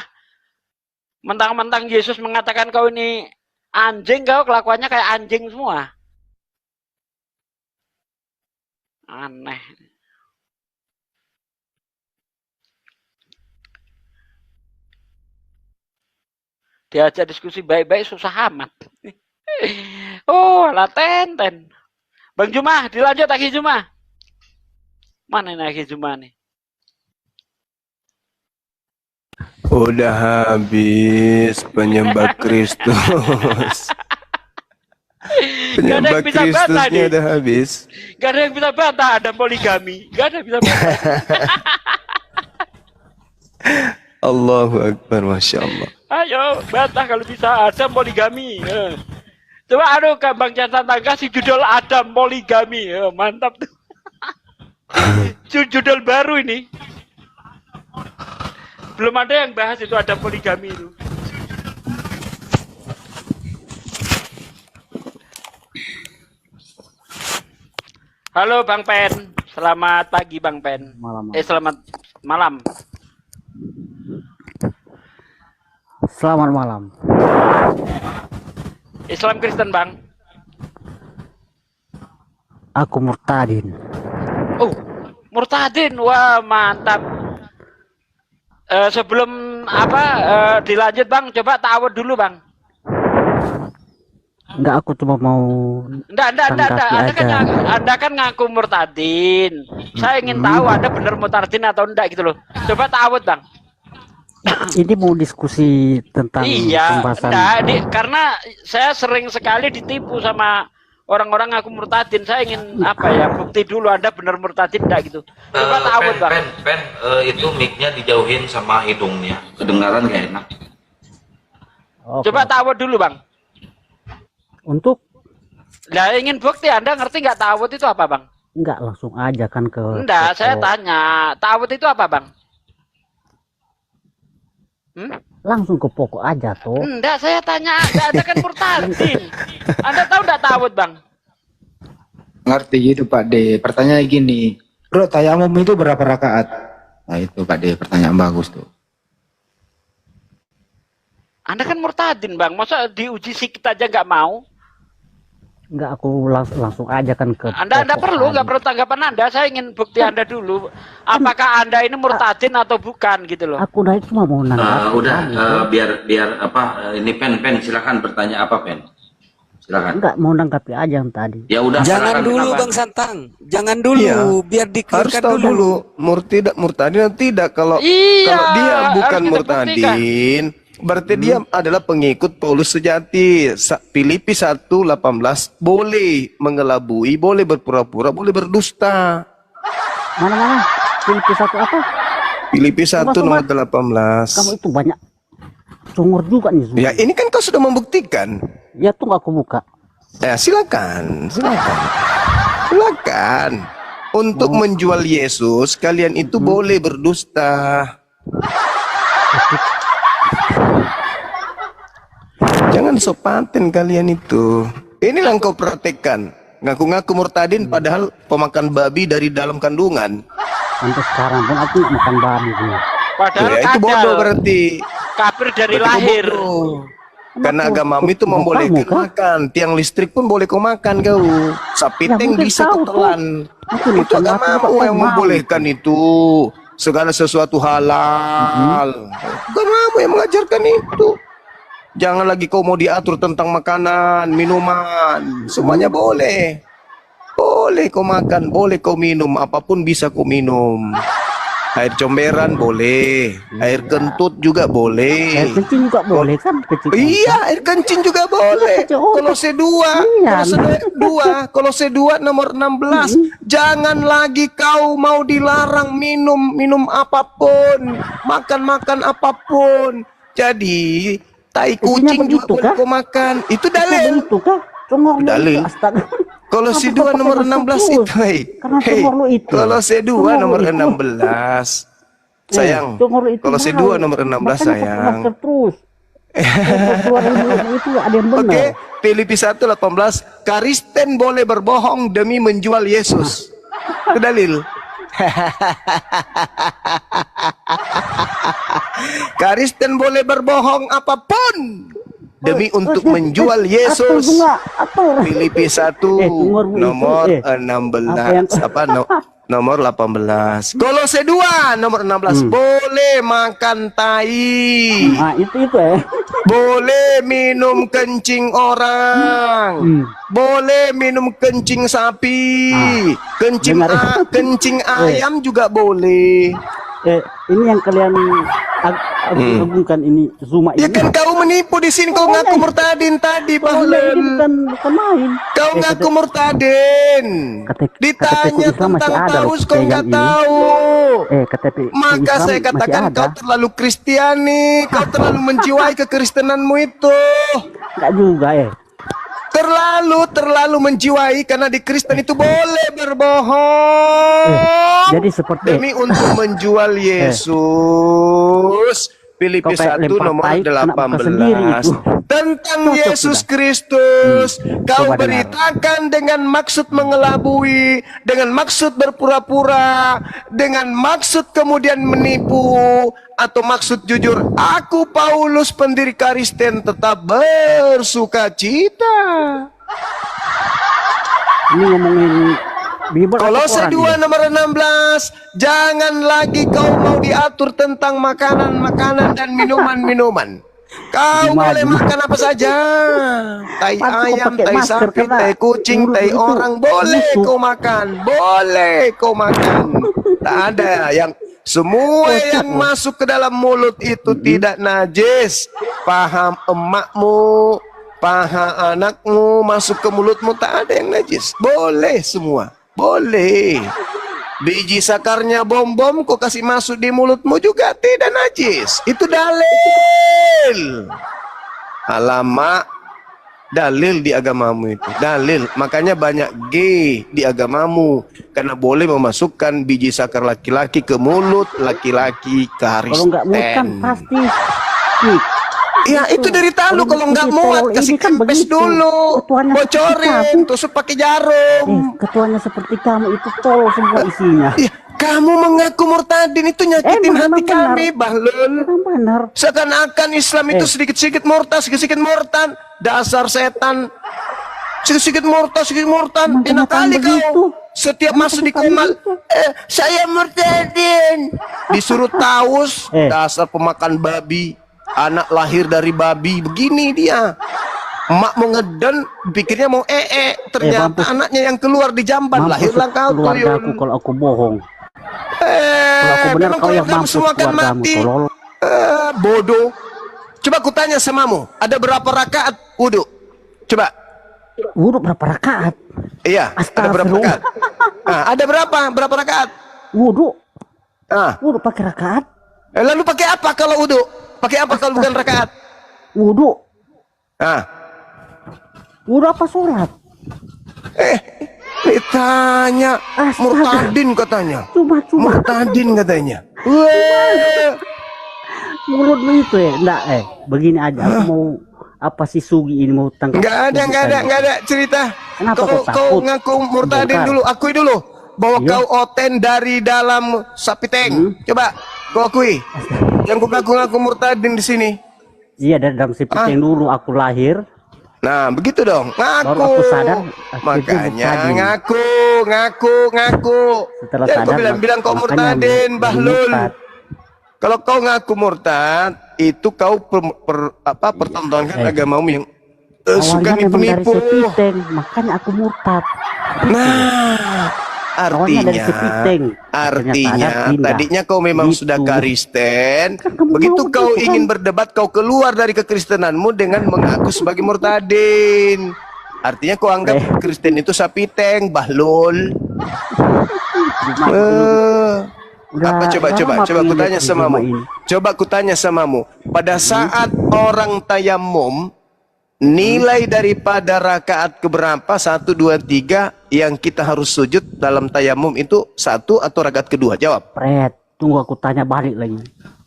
Mentang-mentang Yesus mengatakan kau ini anjing, kau kelakuannya kayak anjing semua. Aneh. Diajak diskusi baik-baik susah amat. Oh, laten. Bang Jumah, dilanjut Aki Jumah. Mana ini Aki Jumah nih? Udah habis penyembah Kristus. Penyembah Kristusnya udah habis. Gak ada yang bisa bantah Adam poligami. Gak ada yang bisa bantah. Allahu Akbar, Masya Allah. Ayo, bantah kalau bisa Adam poligami. Coba aduh Bang Jansan Tangga kasih judul Adam poligami. Mantap tuh. Judul baru ini. Belum ada yang bahas itu Adam poligami itu. Halo Bang Pen, selamat pagi Bang Pen. Selamat malam. Selamat malam. Islam Kristen Bang. Aku murtadin. Oh, murtadin, wah mantap. Sebelum dilanjut Bang, coba ta'awud dulu Bang. Enggak, aku cuma mau. Enggak. Anda kan ngaku murtadin. Saya ingin tahu Anda benar murtadin atau enggak gitu loh. Coba ta'awud Bang. Ini mau diskusi tentang pembahasan. Karena saya sering sekali ditipu sama orang-orang ngaku murtadin. Saya ingin apa ya, bukti dulu Anda benar murtadin enggak gitu. Coba tawud Bang. Itu mic-nya dijauhin sama hidungnya, kedengaran gak enak. Oke. Coba tawud dulu Bang. Untuk Lah ingin bukti Anda ngerti nggak tawud itu apa Bang? enggak langsung aja kan ke Enggak, saya pokok. tanya, tawud itu apa Bang? Langsung ke pokok aja toh. Enggak, saya tanya Anda kan murtadin. Anda tahu enggak tawud Bang? Ngerti gitu Pak D. Pertanyaan gini, bro, tayamum itu berapa rakaat? Nah itu Pak D, pertanyaan bagus tuh. Anda kan murtadin Bang, masa diuji sikit aja nggak mau? Enggak, aku langsung aja kan ke Anda pokok perlu, tadi. nggak perlu tanggapan Anda. Saya ingin bukti Anda dulu. Apakah Anda ini murtadin atau bukan gitu loh? Aku naik cuma mau nanggapi. Udah, biar apa? Ini pen silakan bertanya apa pen? Silakan. Enggak mau nanggapi aja yang tadi. Ya udah. Jangan silakan. dulu Kenapa? Bang Santang, jangan dulu, Iya. biar Harus dikelirkan tahu dulu murtadin atau tidak. Kalau Iya, kalau dia harus bukan kita murtadin, berarti dia adalah pengikut Paulus sejati. Filipi 1:18 boleh mengelabui, boleh berpura-pura, boleh berdusta. Mana? Filipi 1 apa? Filipi 1 nomor Kamu 18. itu banyak cungur juga nih, Zul. Ya, ini kan kau sudah membuktikan. Ya tunggu aku buka. Ya, silakan. Untuk menjual Yesus, kalian itu boleh berdusta. Jangan sopaten kalian itu. Inilah yang kau praktekkan. Ngaku-ngaku murtadin padahal pemakan babi dari dalam kandungan. Sampai sekarang pun aku nggak makan babi. Zul. Padahal Ya, itu bodoh kadal, berarti. kafir dari Berarti kau lahir. bodoh. Karena Kenapa? agamamu itu Mau membolehkan kamu, kah? makan. Tiang listrik pun boleh kau makan kau. Sapi Ya, teng mungkin bisa tahu, kau telan. Mungkin Itu makan mati agamamu juga yang kau membolehkan itu. Segala sesuatu halal. Agamamu yang mengajarkan itu. Jangan lagi kau mau diatur tentang makanan, minuman. Semuanya boleh. Boleh kau makan, boleh kau minum. Apapun bisa kau minum. Air comberan boleh. Air kentut juga boleh. Air kencing juga boleh kan? Kencing Iya, air kencing juga boleh. Kolose 2, Iya. Kolose 2 nomor 16. Jangan lagi kau mau dilarang minum apapun, makan apapun. Jadi, tai kucing juga begitu, boleh kah? kau makan. Itu dalil. Begitu kah? Congor Dalil. Astaga. Kolose 2 Kenapa kau nomor pakai 16 masuk itu, terus? hei. Karena Hei, congor lu itu. Kolose 2 Congor lu nomor itu. 16. Sayang, congor lu itu Kolose mahal. 2 nomor 16 Makanya pakai sayang. masker terus. Keluar itu ada yang benar. Oke, Filipi 1:18, Kristen boleh berbohong demi menjual Yesus. Itu dalil. Kristen boleh berbohong apapun demi untuk menjual Yesus. Filipi 1 nomor 16 nomor 18. Kolose 2 nomor 16 boleh makan tai. Nah, itu Boleh minum kencing orang. Boleh minum kencing sapi. Kencing ayam juga boleh. Ini yang kalian agungkan ini Zuma ini. Ya kan kau menipu di sini, kau ngaku murtadin tadi, Bahlan. Bukan main. Kau ngaku murtadin. Ditanya tentang Paus kau nggak tahu. Maka saya katakan kau terlalu Kristiani, kau terlalu menjiwai kekristenanmu itu. Enggak juga Terlalu menjiwai, karena di Kristen itu boleh berbohong. Jadi seperti demi untuk menjual Yesus. Filipi 1 nomor 18 tentang Yesus Kristus. Kau beritakan dengan maksud mengelabui, dengan maksud berpura-pura, dengan maksud kemudian menipu, atau maksud jujur. Aku Paulus pendiri Kristen tetap bersuka cita. Ini ngomongin Kolose 2 nomor 16. Jangan lagi kau mau diatur tentang makanan dan minuman. Kau boleh makan apa saja. Tai ayam, tai sapi, tai kucing, tai orang, boleh kau makan. Boleh kau makan. Tak ada yang semua yang masuk ke dalam mulut itu tidak najis. Paham emakmu, paha anakmu masuk ke mulutmu, tak ada yang najis. Boleh semua, boleh. Biji sakarnya bom-bom kau kasih masuk di mulutmu juga tidak najis. Itu dalil. Alamak, dalil di agamamu itu, dalil. Makanya banyak gay di agamamu, karena boleh memasukkan biji sakar laki-laki ke mulut laki-laki Kalau nggak mood kan Kristen. pasti skip. Ya itu dari talu, kalau nggak muat kasih kan kempes begitu. dulu, Ketuanya bocorin, seperti kamu. tusuk pakai jarum. Ketuanya seperti kamu itu tol semua isinya. Ya, kamu mengaku murtadin itu nyakitin hati benar. kami, Bahlul. Benar. Seakan-akan Islam itu sedikit-sedikit murtad, sedikit-sedikit murtad. Dasar setan. Sedikit-sedikit murtad, sedikit murtad. Enak kali kau. Setiap masuk di komal, saya murtadin. Disuruh taus, dasar pemakan babi. Anak lahir dari babi, begini dia. Emak mau ngeden, pikirnya mau ternyata anaknya yang keluar di jamban, lahirlah kau keluargaku tuyul. kalau aku bohong. Kalau aku benar memang kau yang keluargamu mampus semua akan keluargamu mati. tolol. Bodoh. Coba aku tanya samamu, ada berapa rakaat wudhu? Coba. Wudhu berapa rakaat? Iya, ada berapa rakaat? Ada berapa rakaat? Wudhu. Wudhu pakai rakaat. Lalu pakai apa kalau wudhu? Pakai apa kalau bukan rakaat? Wudhu. Wudhu apa sholat? Ditanya murtadin katanya. Cuma. Murtadin katanya. Mulutmu itu enggak begini aja. Aku mau apa sih Sugi ini mau tangkap? Enggak ada cerita. Kenapa Kau takut? ngaku murtadin Bongkar. dulu, akui dulu bahwa kau oten dari dalam sapi tank. Coba kau akui. Yang kau ngaku murtadin di sini. Iya, dari dalam sapi tank dulu aku lahir. Nah, begitu dong. Ngaku. Baru aku sadar. Makanya ngaku. Setelah Jangan kau sadar, bilang kau makanya murtadin, Bahlul. murtad. Kalau kau ngaku murtad, itu kau pertontonkan agamamu yang suka Awalnya memang dari nipu-nipu. sapi tank, makanya aku murtad. Nah, Awalnya dari sapi tank. artinya Ternyata pindah. tadinya kau memang Gitu. sudah Kristen. kamu Begitu mau kau gitu, ingin kan? berdebat, kau keluar dari kekristenanmu dengan mengaku sebagai murtadin. Artinya kau anggap Kristen itu sapi tank, Bahlul. Apa coba aku tanya samamu. Coba aku tanya samamu. Pada saat orang tayamum, nilai daripada rakaat keberapa 1, 2, 3 yang kita harus sujud dalam tayamum itu 1 atau rakaat kedua? Jawab. Pret, tunggu aku tanya balik lagi.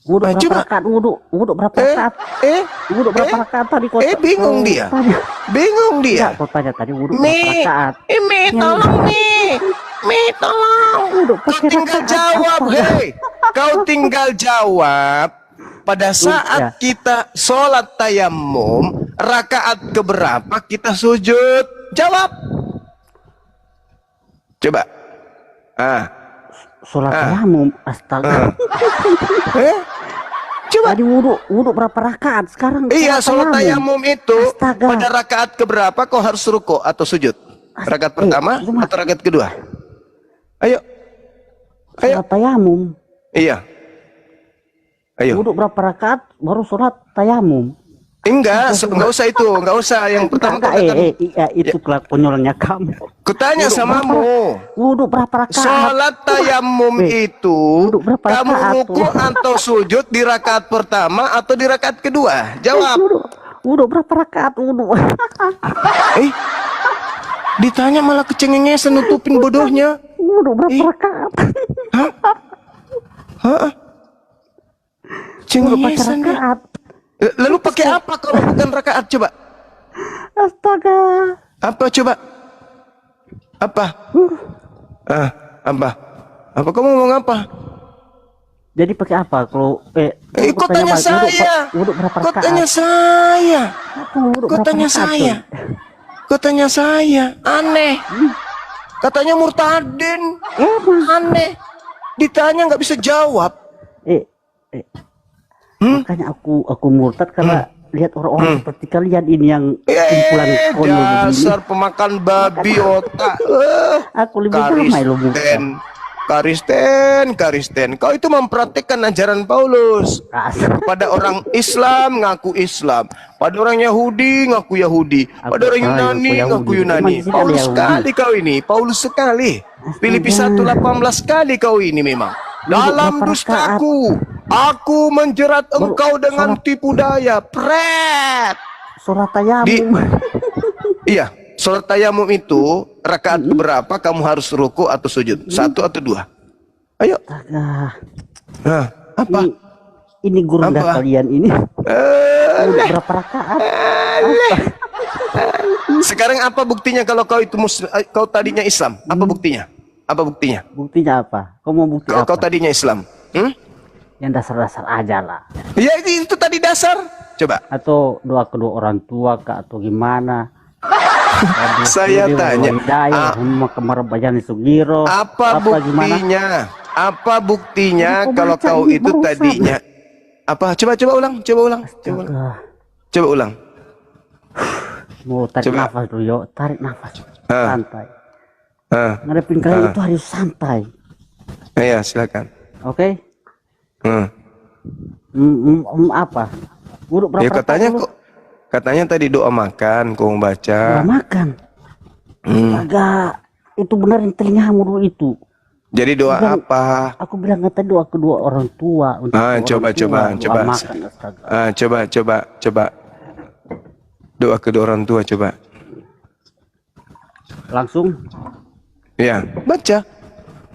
Wudhu berapa coba. rakaat wudhu? Wudhu berapa rakaat? Wudhu berapa rakaat tadi kau? Bingung dia. Bingung dia. Enggak, kau tanya tadi wudhu berapa rakaat? Tolong tolong. Kau tinggal jawab, hei. Kau tinggal jawab. Pada saat kita sholat tayamum, rakaat keberapa kita sujud? Jawab. Coba. Sholat tayamum, astaga. Coba. Tadi wudhu berapa rakaat? Sekarang Iya, sholat tayamum itu Astaga. pada rakaat keberapa kau harus ruko atau sujud? Rakaat pertama atau rakaat kedua? Ayo. Sholat tayamum. Iya. Ayo. Wudhu berapa rakaat baru sholat tayamum? Enggak usah itu, enggak usah. Yang pertama Itu konyolnya kamu. Kutanya samamu. Wudhu berapa rakaat? Sholat tayamum itu kamu ruku atau sujud di rakaat pertama atau di rakaat kedua? Jawab. Wudhu berapa rakaat? Wudhu. Ditanya malah kecengengesan, nutupin bodohnya. Wudhu berapa rakaat? Cengengesan dia. Lalu pakai apa kalau bukan rakaat? Coba. Astaga. Apa coba? Apa? Apa? Apa kamu ngomong apa? Jadi pakai apa kalau kau tanya saya. Wudhu berapa rakaat? Kau tanya saya. Wudhu Kau berapa tanya rakaat, saya. Kau tanya saya. Aneh. Katanya murtadin. Aneh. Ditanya nggak bisa jawab. Makanya aku murtad karena lihat orang-orang seperti kalian ini yang kumpulan konyol begini. Dasar pemakan babi otak. Aku lebih damai loh, bukan. Kristen. Kau itu mempraktikkan ajaran Paulus. Pada orang Islam ngaku Islam. Pada orang Yahudi ngaku Yahudi, pada orang Yunani ngaku Yunani. Paulus sekali kau ini, Paulus sekali. Filipi 1:18 kali kau ini memang. Dalam dustaku, aku menjerat engkau dengan tipu daya. Pret. Sholat tayamum. Iya, sholat tayamum itu rakaat berapa kamu harus ruku atau sujud? 1 atau 2? Ayo. Nah, apa? Ini guru kalian ini. Berapa rakaat? Sekarang apa buktinya kalau kau itu kau tadinya Islam? Apa buktinya? Apa buktinya? Buktinya apa? Kau mau bukti apa? Kau tadinya Islam. Yang dasar-dasar aja lah. Ya itu tadi dasar. Coba. Atau doa kedua orang tua kah atau gimana? Saya tanya. Apa buktinya? Apa buktinya kalau kau itu tadinya? Apa? Coba ulang. Coba ulang. Mau tarik nafas dulu, yuk. Tarik nafas. Santai. Ngadepin kalian itu harus santai. Iya, silakan. Oke. Apa? Buruk berapa? Ya katanya tadi doa makan, kau baca. Doa makan. Agak itu benerin telingamu dulu itu. Jadi doa apa? Aku bilang tadi doa kedua orang tua. Coba. Coba. Doa kedua orang tua coba. Langsung? Ya, baca.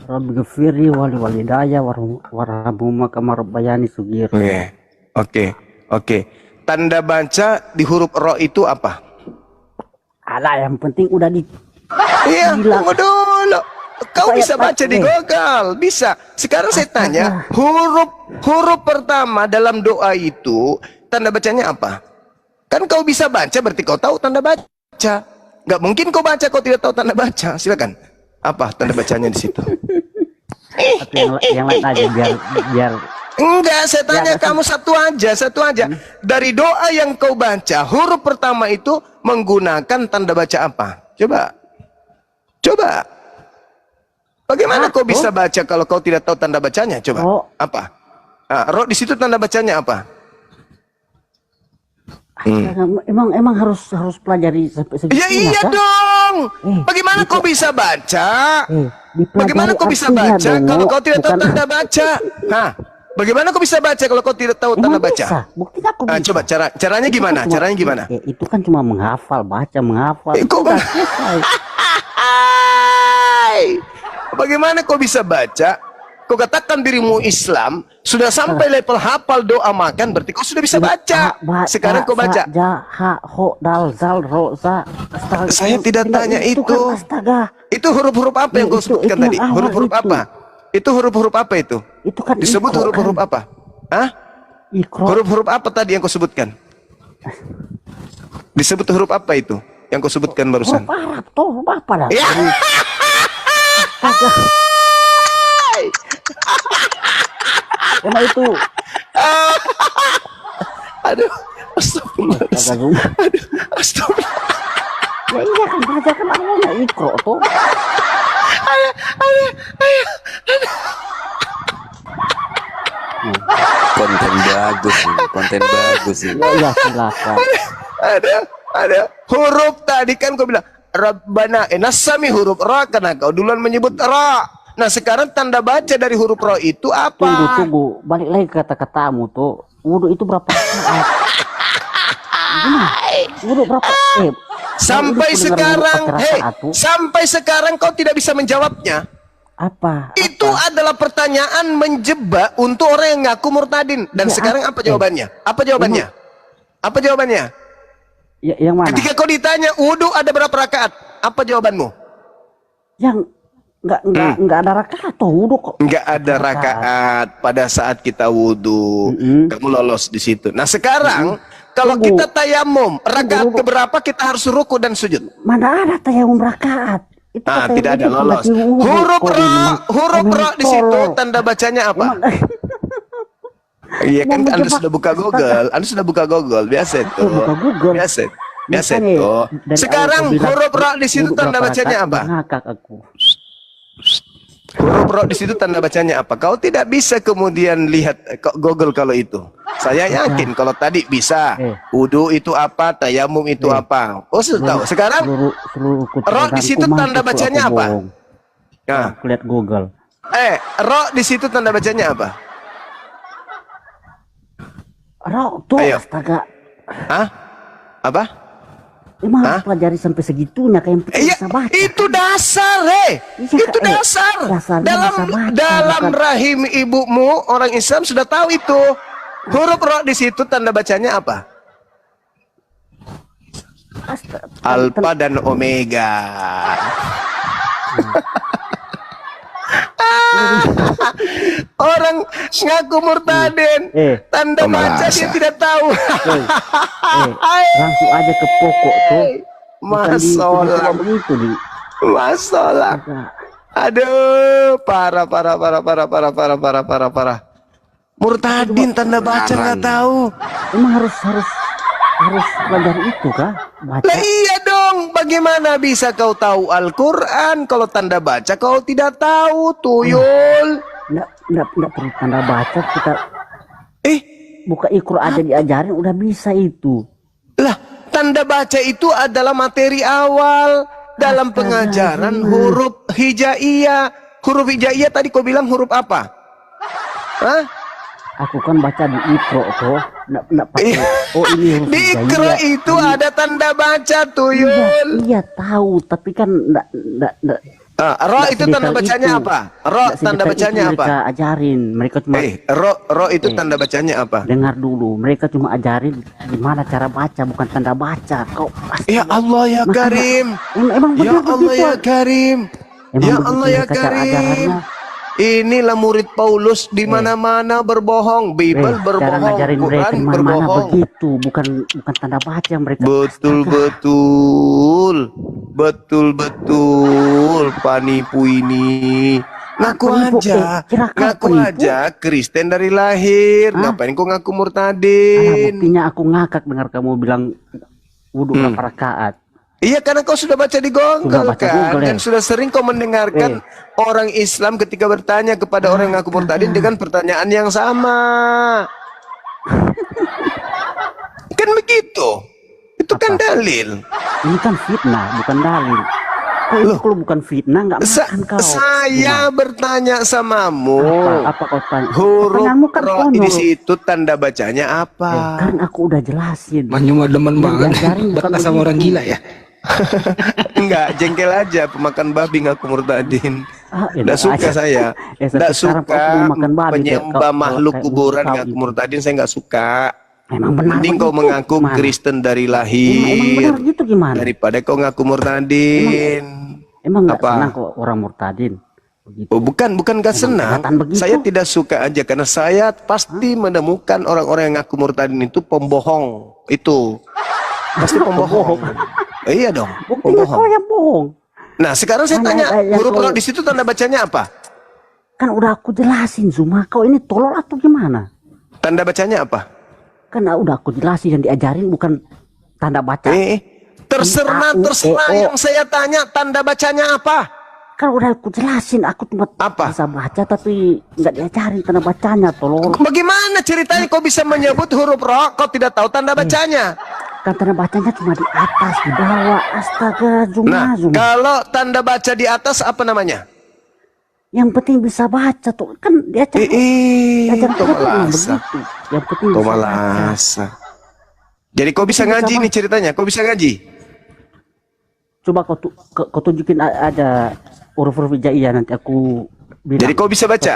Rabbi ghafirli wali walidayya warhamhuma kama rabbayani shaghira. Oke. Tanda baca di huruf ro itu apa? Ada yang penting udah di. Iya, tunggu dulu. Kau bisa baca di Google, bisa. Sekarang saya tanya, huruf pertama dalam doa itu tanda bacanya apa? Kan kau bisa baca, berarti kau tahu tanda baca. Gak mungkin kau baca kau tidak tahu tanda baca. Silakan. Apa tanda bacanya di situ? Yang lain aja biar. Enggak, saya tanya kamu satu aja. Dari doa yang kau baca, huruf pertama itu menggunakan tanda baca apa? Coba. Bagaimana kau bisa baca kalau kau tidak tahu tanda bacanya? Coba. Apa? Ro di situ tanda bacanya apa? Emang harus pelajari sampai ya iya dong. Bagaimana kau bisa baca? Bagaimana kau bisa baca kalau kau tidak tahu tanda baca? Bagaimana kau bisa baca kalau kau tidak tahu tanda baca? Buktinya aku bisa. Coba caranya gimana? Caranya gimana? Itu kan cuma menghafal, menghafal. Bagaimana kau bisa baca? Kau katakan dirimu Islam, sudah sampai level hafal doa makan, berarti kau sudah bisa baca. Sekarang kau baca. Saya tidak tanya itu. Itu huruf-huruf apa yang kau sebutkan tadi? Huruf-huruf apa? Itu huruf-huruf apa itu? Itu kan disebut huruf-huruf apa? Huruf-huruf apa tadi yang kau sebutkan? Disebut huruf apa itu yang kau sebutkan barusan? Huruf Arab toh, apa dah? Emang itu. Aduh, astagfirullah. Astagfirullah. Ya iya kan baca kan awalnya ikro tuh. Konten bagus ini. Ya silakan. Ada huruf tadi kan kau bilang Rabbana nasami huruf ra karena kau duluan menyebut ra. Nah sekarang tanda baca dari huruf ra itu apa? Tunggu, balik lagi ke kata-katamu tuh. Wudu itu berapa saat? Wudu berapa? Sampai sekarang kau tidak bisa menjawabnya. Apa? Itu adalah pertanyaan menjebak untuk orang yang ngaku murtadin. Dan sekarang apa jawabannya? Apa jawabannya? Ya, yang mana? Ketika kau ditanya wudu ada berapa rakaat, apa jawabanmu? Yang enggak ada rakaat atau wudu kok? Enggak ada rakaat pada saat kita wudu. Kamu lolos di situ. Nah sekarang kalau kita tayamum, rakaat keberapa kita harus ruku dan sujud? Mana ada tayamum rakaat? Itu tidak ada lolos. Huruf ra di situ tanda bacanya apa? Iya kan Anda sudah buka Google. Biasa itu. Biasa itu. Sekarang huruf ra di situ tanda bacanya apa? Huruf ra di situ tanda bacanya apa? Kau tidak bisa kemudian lihat Google kalau itu. Saya yakin kalau tadi bisa. Wudu itu apa, tayamum itu apa. Oh, sudah tahu. Sekarang ro di situ tanda bacanya apa? Nah, lihat Google. Ro di situ tanda bacanya apa? Ro tuh astaga. Hah? Apa? Emang harus pelajari sampai segitunya kayak yang bisa baca. Itu dasar, itu dasar. Dalam rahim ibumu orang Islam sudah tahu itu. Huruf ro di situ tanda bacanya apa? Alfa dan Omega. Orang ngaku murtadin, tanda baca dia tidak tahu. Langsung aja ke pokok tuh. Masalah begitu nih. Masalah. Aduh, parah. Murtadin tanda baca nggak tahu. Emang harus pelajari itu kah? Baca. Lah iya dong, bagaimana bisa kau tahu Al-Quran kalau tanda baca kau tidak tahu, tuyul? Nggak perlu tanda baca, kita buka Iqra aja diajarin udah bisa itu. Lah, tanda baca itu adalah materi awal dalam pengajaran huruf hijaiyah. Huruf hijaiyah tadi kau bilang huruf apa? Hah? Aku kan baca di Iqra tuh, nggak pakai. Oh ini huruf di Iqra itu ada tanda baca, tuyul. Iya tahu, tapi kan nggak. Ro itu tanda bacanya apa? Ro tanda bacanya apa? Mereka ajarin, mereka cuma. Ro itu tanda bacanya apa? Dengar dulu, mereka cuma ajarin gimana cara baca, bukan tanda baca. Kau ya Allah ya Karim. Emang ya Allah ya Karim. Ya Allah ya Karim. Inilah murid Paulus di mana-mana berbohong, Bible berbohong, Quran berbohong. Begitu, bukan tanda baca mereka. Betul, penipu ini. Ngaku aja Kristen dari lahir. Ngapain kau ngaku murtadin? Buktinya aku ngakak dengar kamu bilang wudu berapa rakaat. Iya, karena kau sudah baca di Google kan, dan sudah sering kau mendengarkan orang Islam ketika bertanya kepada orang yang ngaku murtadin dengan pertanyaan yang sama. Kan begitu. Itu kan dalil. Ini kan fitnah, bukan dalil. Kalau bukan fitnah nggak makan kau. Saya bertanya samamu. Apa kau tanya? Huruf ro di situ tanda bacanya apa? Kan aku udah jelasin. Cuma demen banget. Bukan sama orang gila ya. Enggak, jengkel aja pemakan babi ngaku murtadin. Nggak suka saya. Nggak suka penyembah makhluk kuburan ngaku murtadin, saya nggak suka. Mending kau mengaku Kristen dari lahir. Emang gitu gimana? Daripada kau ngaku murtadin. Emang nggak senang kok orang murtadin? Oh, bukan gak senang. Saya tidak suka aja karena saya pasti menemukan orang-orang yang ngaku murtadin itu pembohong. Itu pasti pembohong. Iya dong, bohong. Nah, sekarang saya tanya, huruf ro di situ tanda bacanya apa? Kan udah aku jelasin, Zuma. Kau ini tolol atau gimana? Tanda bacanya apa? Kan udah aku jelasin, yang diajarin bukan tanda baca. Terserah yang saya tanya, tanda bacanya apa? Kan udah aku jelasin, aku cuma bisa baca tapi nggak diajarin tanda bacanya, tolong. Bagaimana ceritanya kau bisa menyebut huruf ro, kau tidak tahu tanda bacanya? Kan tanda bacanya cuma di atas, di bawah. Astaga, Zuma. Kalau tanda baca di atas apa namanya? Yang penting bisa baca tuh, kan diajarin. Yang penting bisa baca. Jadi kau bisa ngaji nih ceritanya, kau bisa ngaji? Coba kau tunjukin aja huruf-huruf hijaiyah, nanti aku bilang. Jadi kau bisa baca?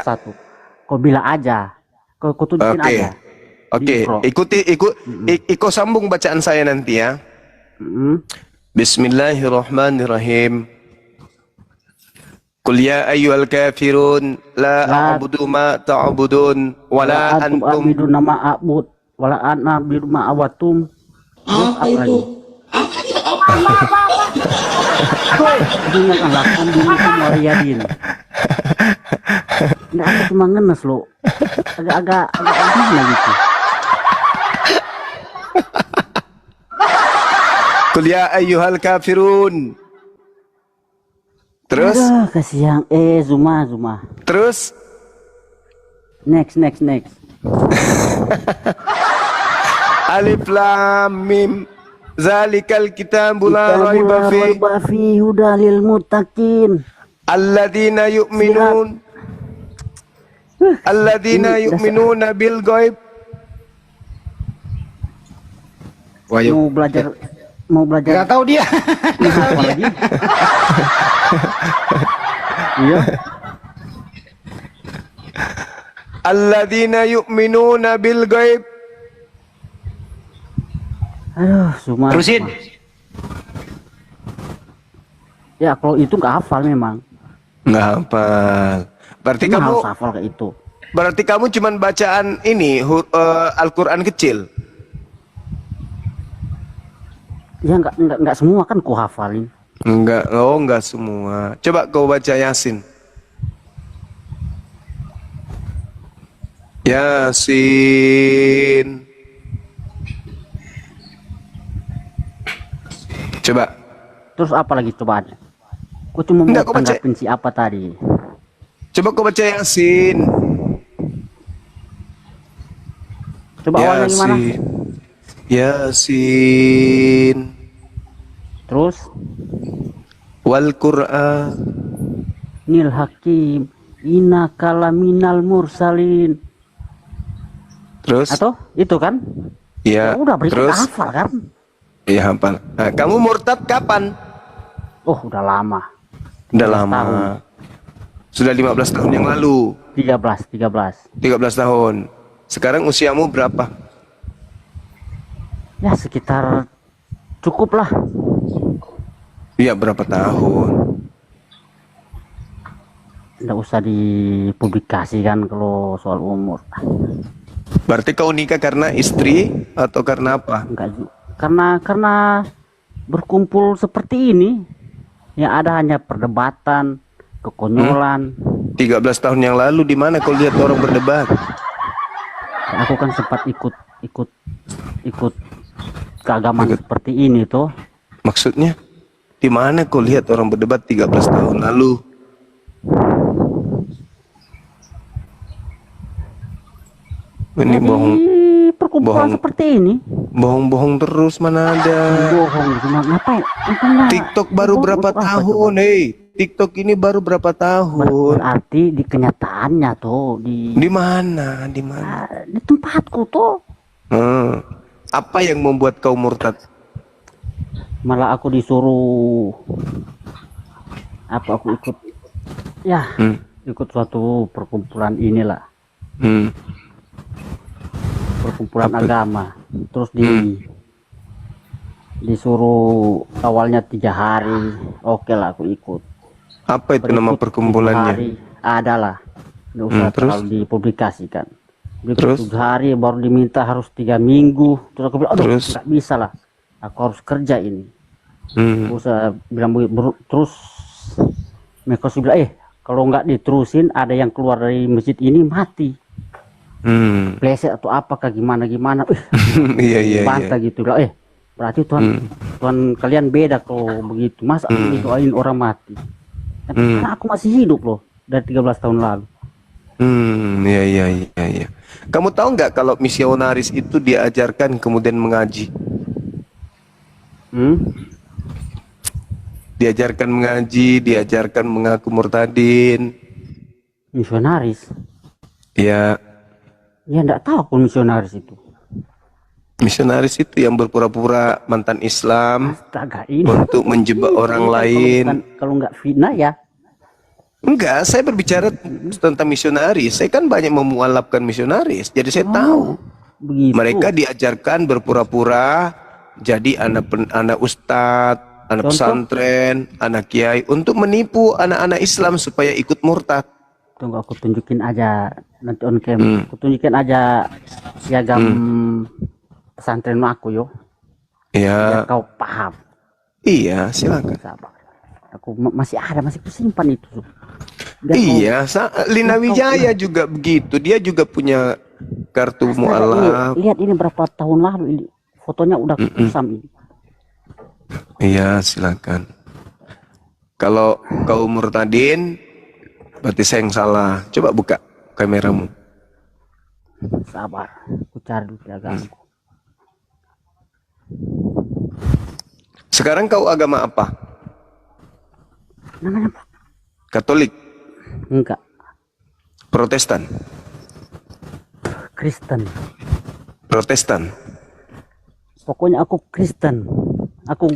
Kau bilang aja. Kau tunjukin aja. Oke, ikut sambung bacaan saya nanti ya. Bismillahirrahmanirrahim. Qul ya ayyuhal kafirun la a'budu ma ta'budun wa la antum a'budu ma a'bud wa la ana a'budu ma awatum. Apa itu? Dengan alasan dulu Maryadin. Nggak, aku cuma ngenes lo. Agak gimana gitu. Qul ya ayyuhal kafirun. Terus? Aduh, kasihan. Zuma. Terus? Next. Alif lam mim. Zalikal kitabul la raiba fi hudal lil muttaqin. Alladzina yu'minun. Alladzina yu'minuna bil ghaib. Mau belajar Nggak tahu dia. Iya. Alladzina yu'minuna bil ghaib. Aduh, cuma Terusin. ya kalau itu nggak hafal memang. Nggak hafal. Berarti Cuma kamu harus hafal kayak itu. Berarti kamu cuman bacaan ini Al-Qur'an kecil. Ya nggak semua kan ku hafalin. Enggak semua. Coba kau baca Yasin. Yasin. Coba. Terus apa lagi cobaannya? Ku cuma mau tanggapin si apa tadi. Coba kau baca Yasin. Coba awalnya gimana? Yasin. Terus? Wal Qur'an. Nil Hakim. Innaka laminal mursalin. Terus? Atau itu kan? Ya. Udah berarti Terus? hafal kan? Iya hafal. Nah, kamu murtad kapan? Oh, udah lama. Udah lama. Tahun. Sudah 15 tahun yang lalu. 13 tahun. Sekarang usiamu berapa? Ya sekitar cukup lah. Iya, berapa tahun? Nggak usah dipublikasikan kalau soal umur. Berarti kau nikah karena istri atau karena apa? Enggak juga. Karena berkumpul seperti ini yang ada hanya perdebatan, kekonyolan. 13 tahun yang lalu di mana kau lihat orang berdebat? Aku kan sempat ikut keagamaan seperti ini tuh. Maksudnya di mana kau lihat orang berdebat 13 tahun lalu? Ini bohong. Perkumpulan seperti ini. Bohong terus, mana ada. Bohong cuma ngapain? TikTok baru berapa tahun, TikTok ini baru berapa tahun? Berarti di kenyataannya tuh di mana? Di tempatku tuh. Apa yang membuat kau murtad? Malah aku disuruh aku ikut ikut suatu perkumpulan inilah. Perkumpulan agama. Terus disuruh awalnya 3 hari. Oke lah aku ikut. Apa itu nama perkumpulannya? Adalah. Nggak usah terlalu dipublikasikan. Terus? 7 hari baru diminta harus 3 minggu. Terus aku bilang, aduh nggak bisa lah. Aku harus kerja ini. Aku bilang terus mereka bilang, kalau nggak diterusin ada yang keluar dari masjid ini mati. Pleset atau apakah gimana iya bantah gitu lah. Berarti Tuhan kalian beda kalau begitu. Masa doain orang mati? Karena aku masih hidup loh dari 13 tahun lalu. Iya. Kamu tahu nggak kalau misionaris itu diajarkan kemudian mengaji? Diajarkan mengaji, diajarkan mengaku murtadin. Misionaris? Ya. Ya enggak tahu aku misionaris itu. Misionaris itu yang berpura-pura mantan Islam. Astaga, ini untuk menjebak orang lain. Kalau enggak fitnah ya. Enggak, saya berbicara tentang misionaris. Saya kan banyak memualafkan misionaris, jadi saya tahu. Begitu. Mereka diajarkan berpura-pura jadi anak ustadz, anak pesantren, anak kiai untuk menipu anak-anak Islam supaya ikut murtad. Tunggu aku tunjukin aja nanti on cam. Aku tunjukin aja piagam pesantren aku yo. Iya. Biar kau paham. Iya, silakan. Sabar. Aku masih kusimpan itu. Iya, Lina Wijaya juga begitu. Dia juga punya kartu mualaf. Lihat ini berapa tahun lalu ini. Fotonya udah kusam ini. Iya, silakan. Kalau kau murtadin, berarti saya yang salah. Coba buka kameramu. Sabar, aku cari dulu agamaku. Sekarang kau agama apa? Namanya apa? Katolik? Enggak. Protestan? Kristen. Protestan? Pokoknya aku Kristen. Aku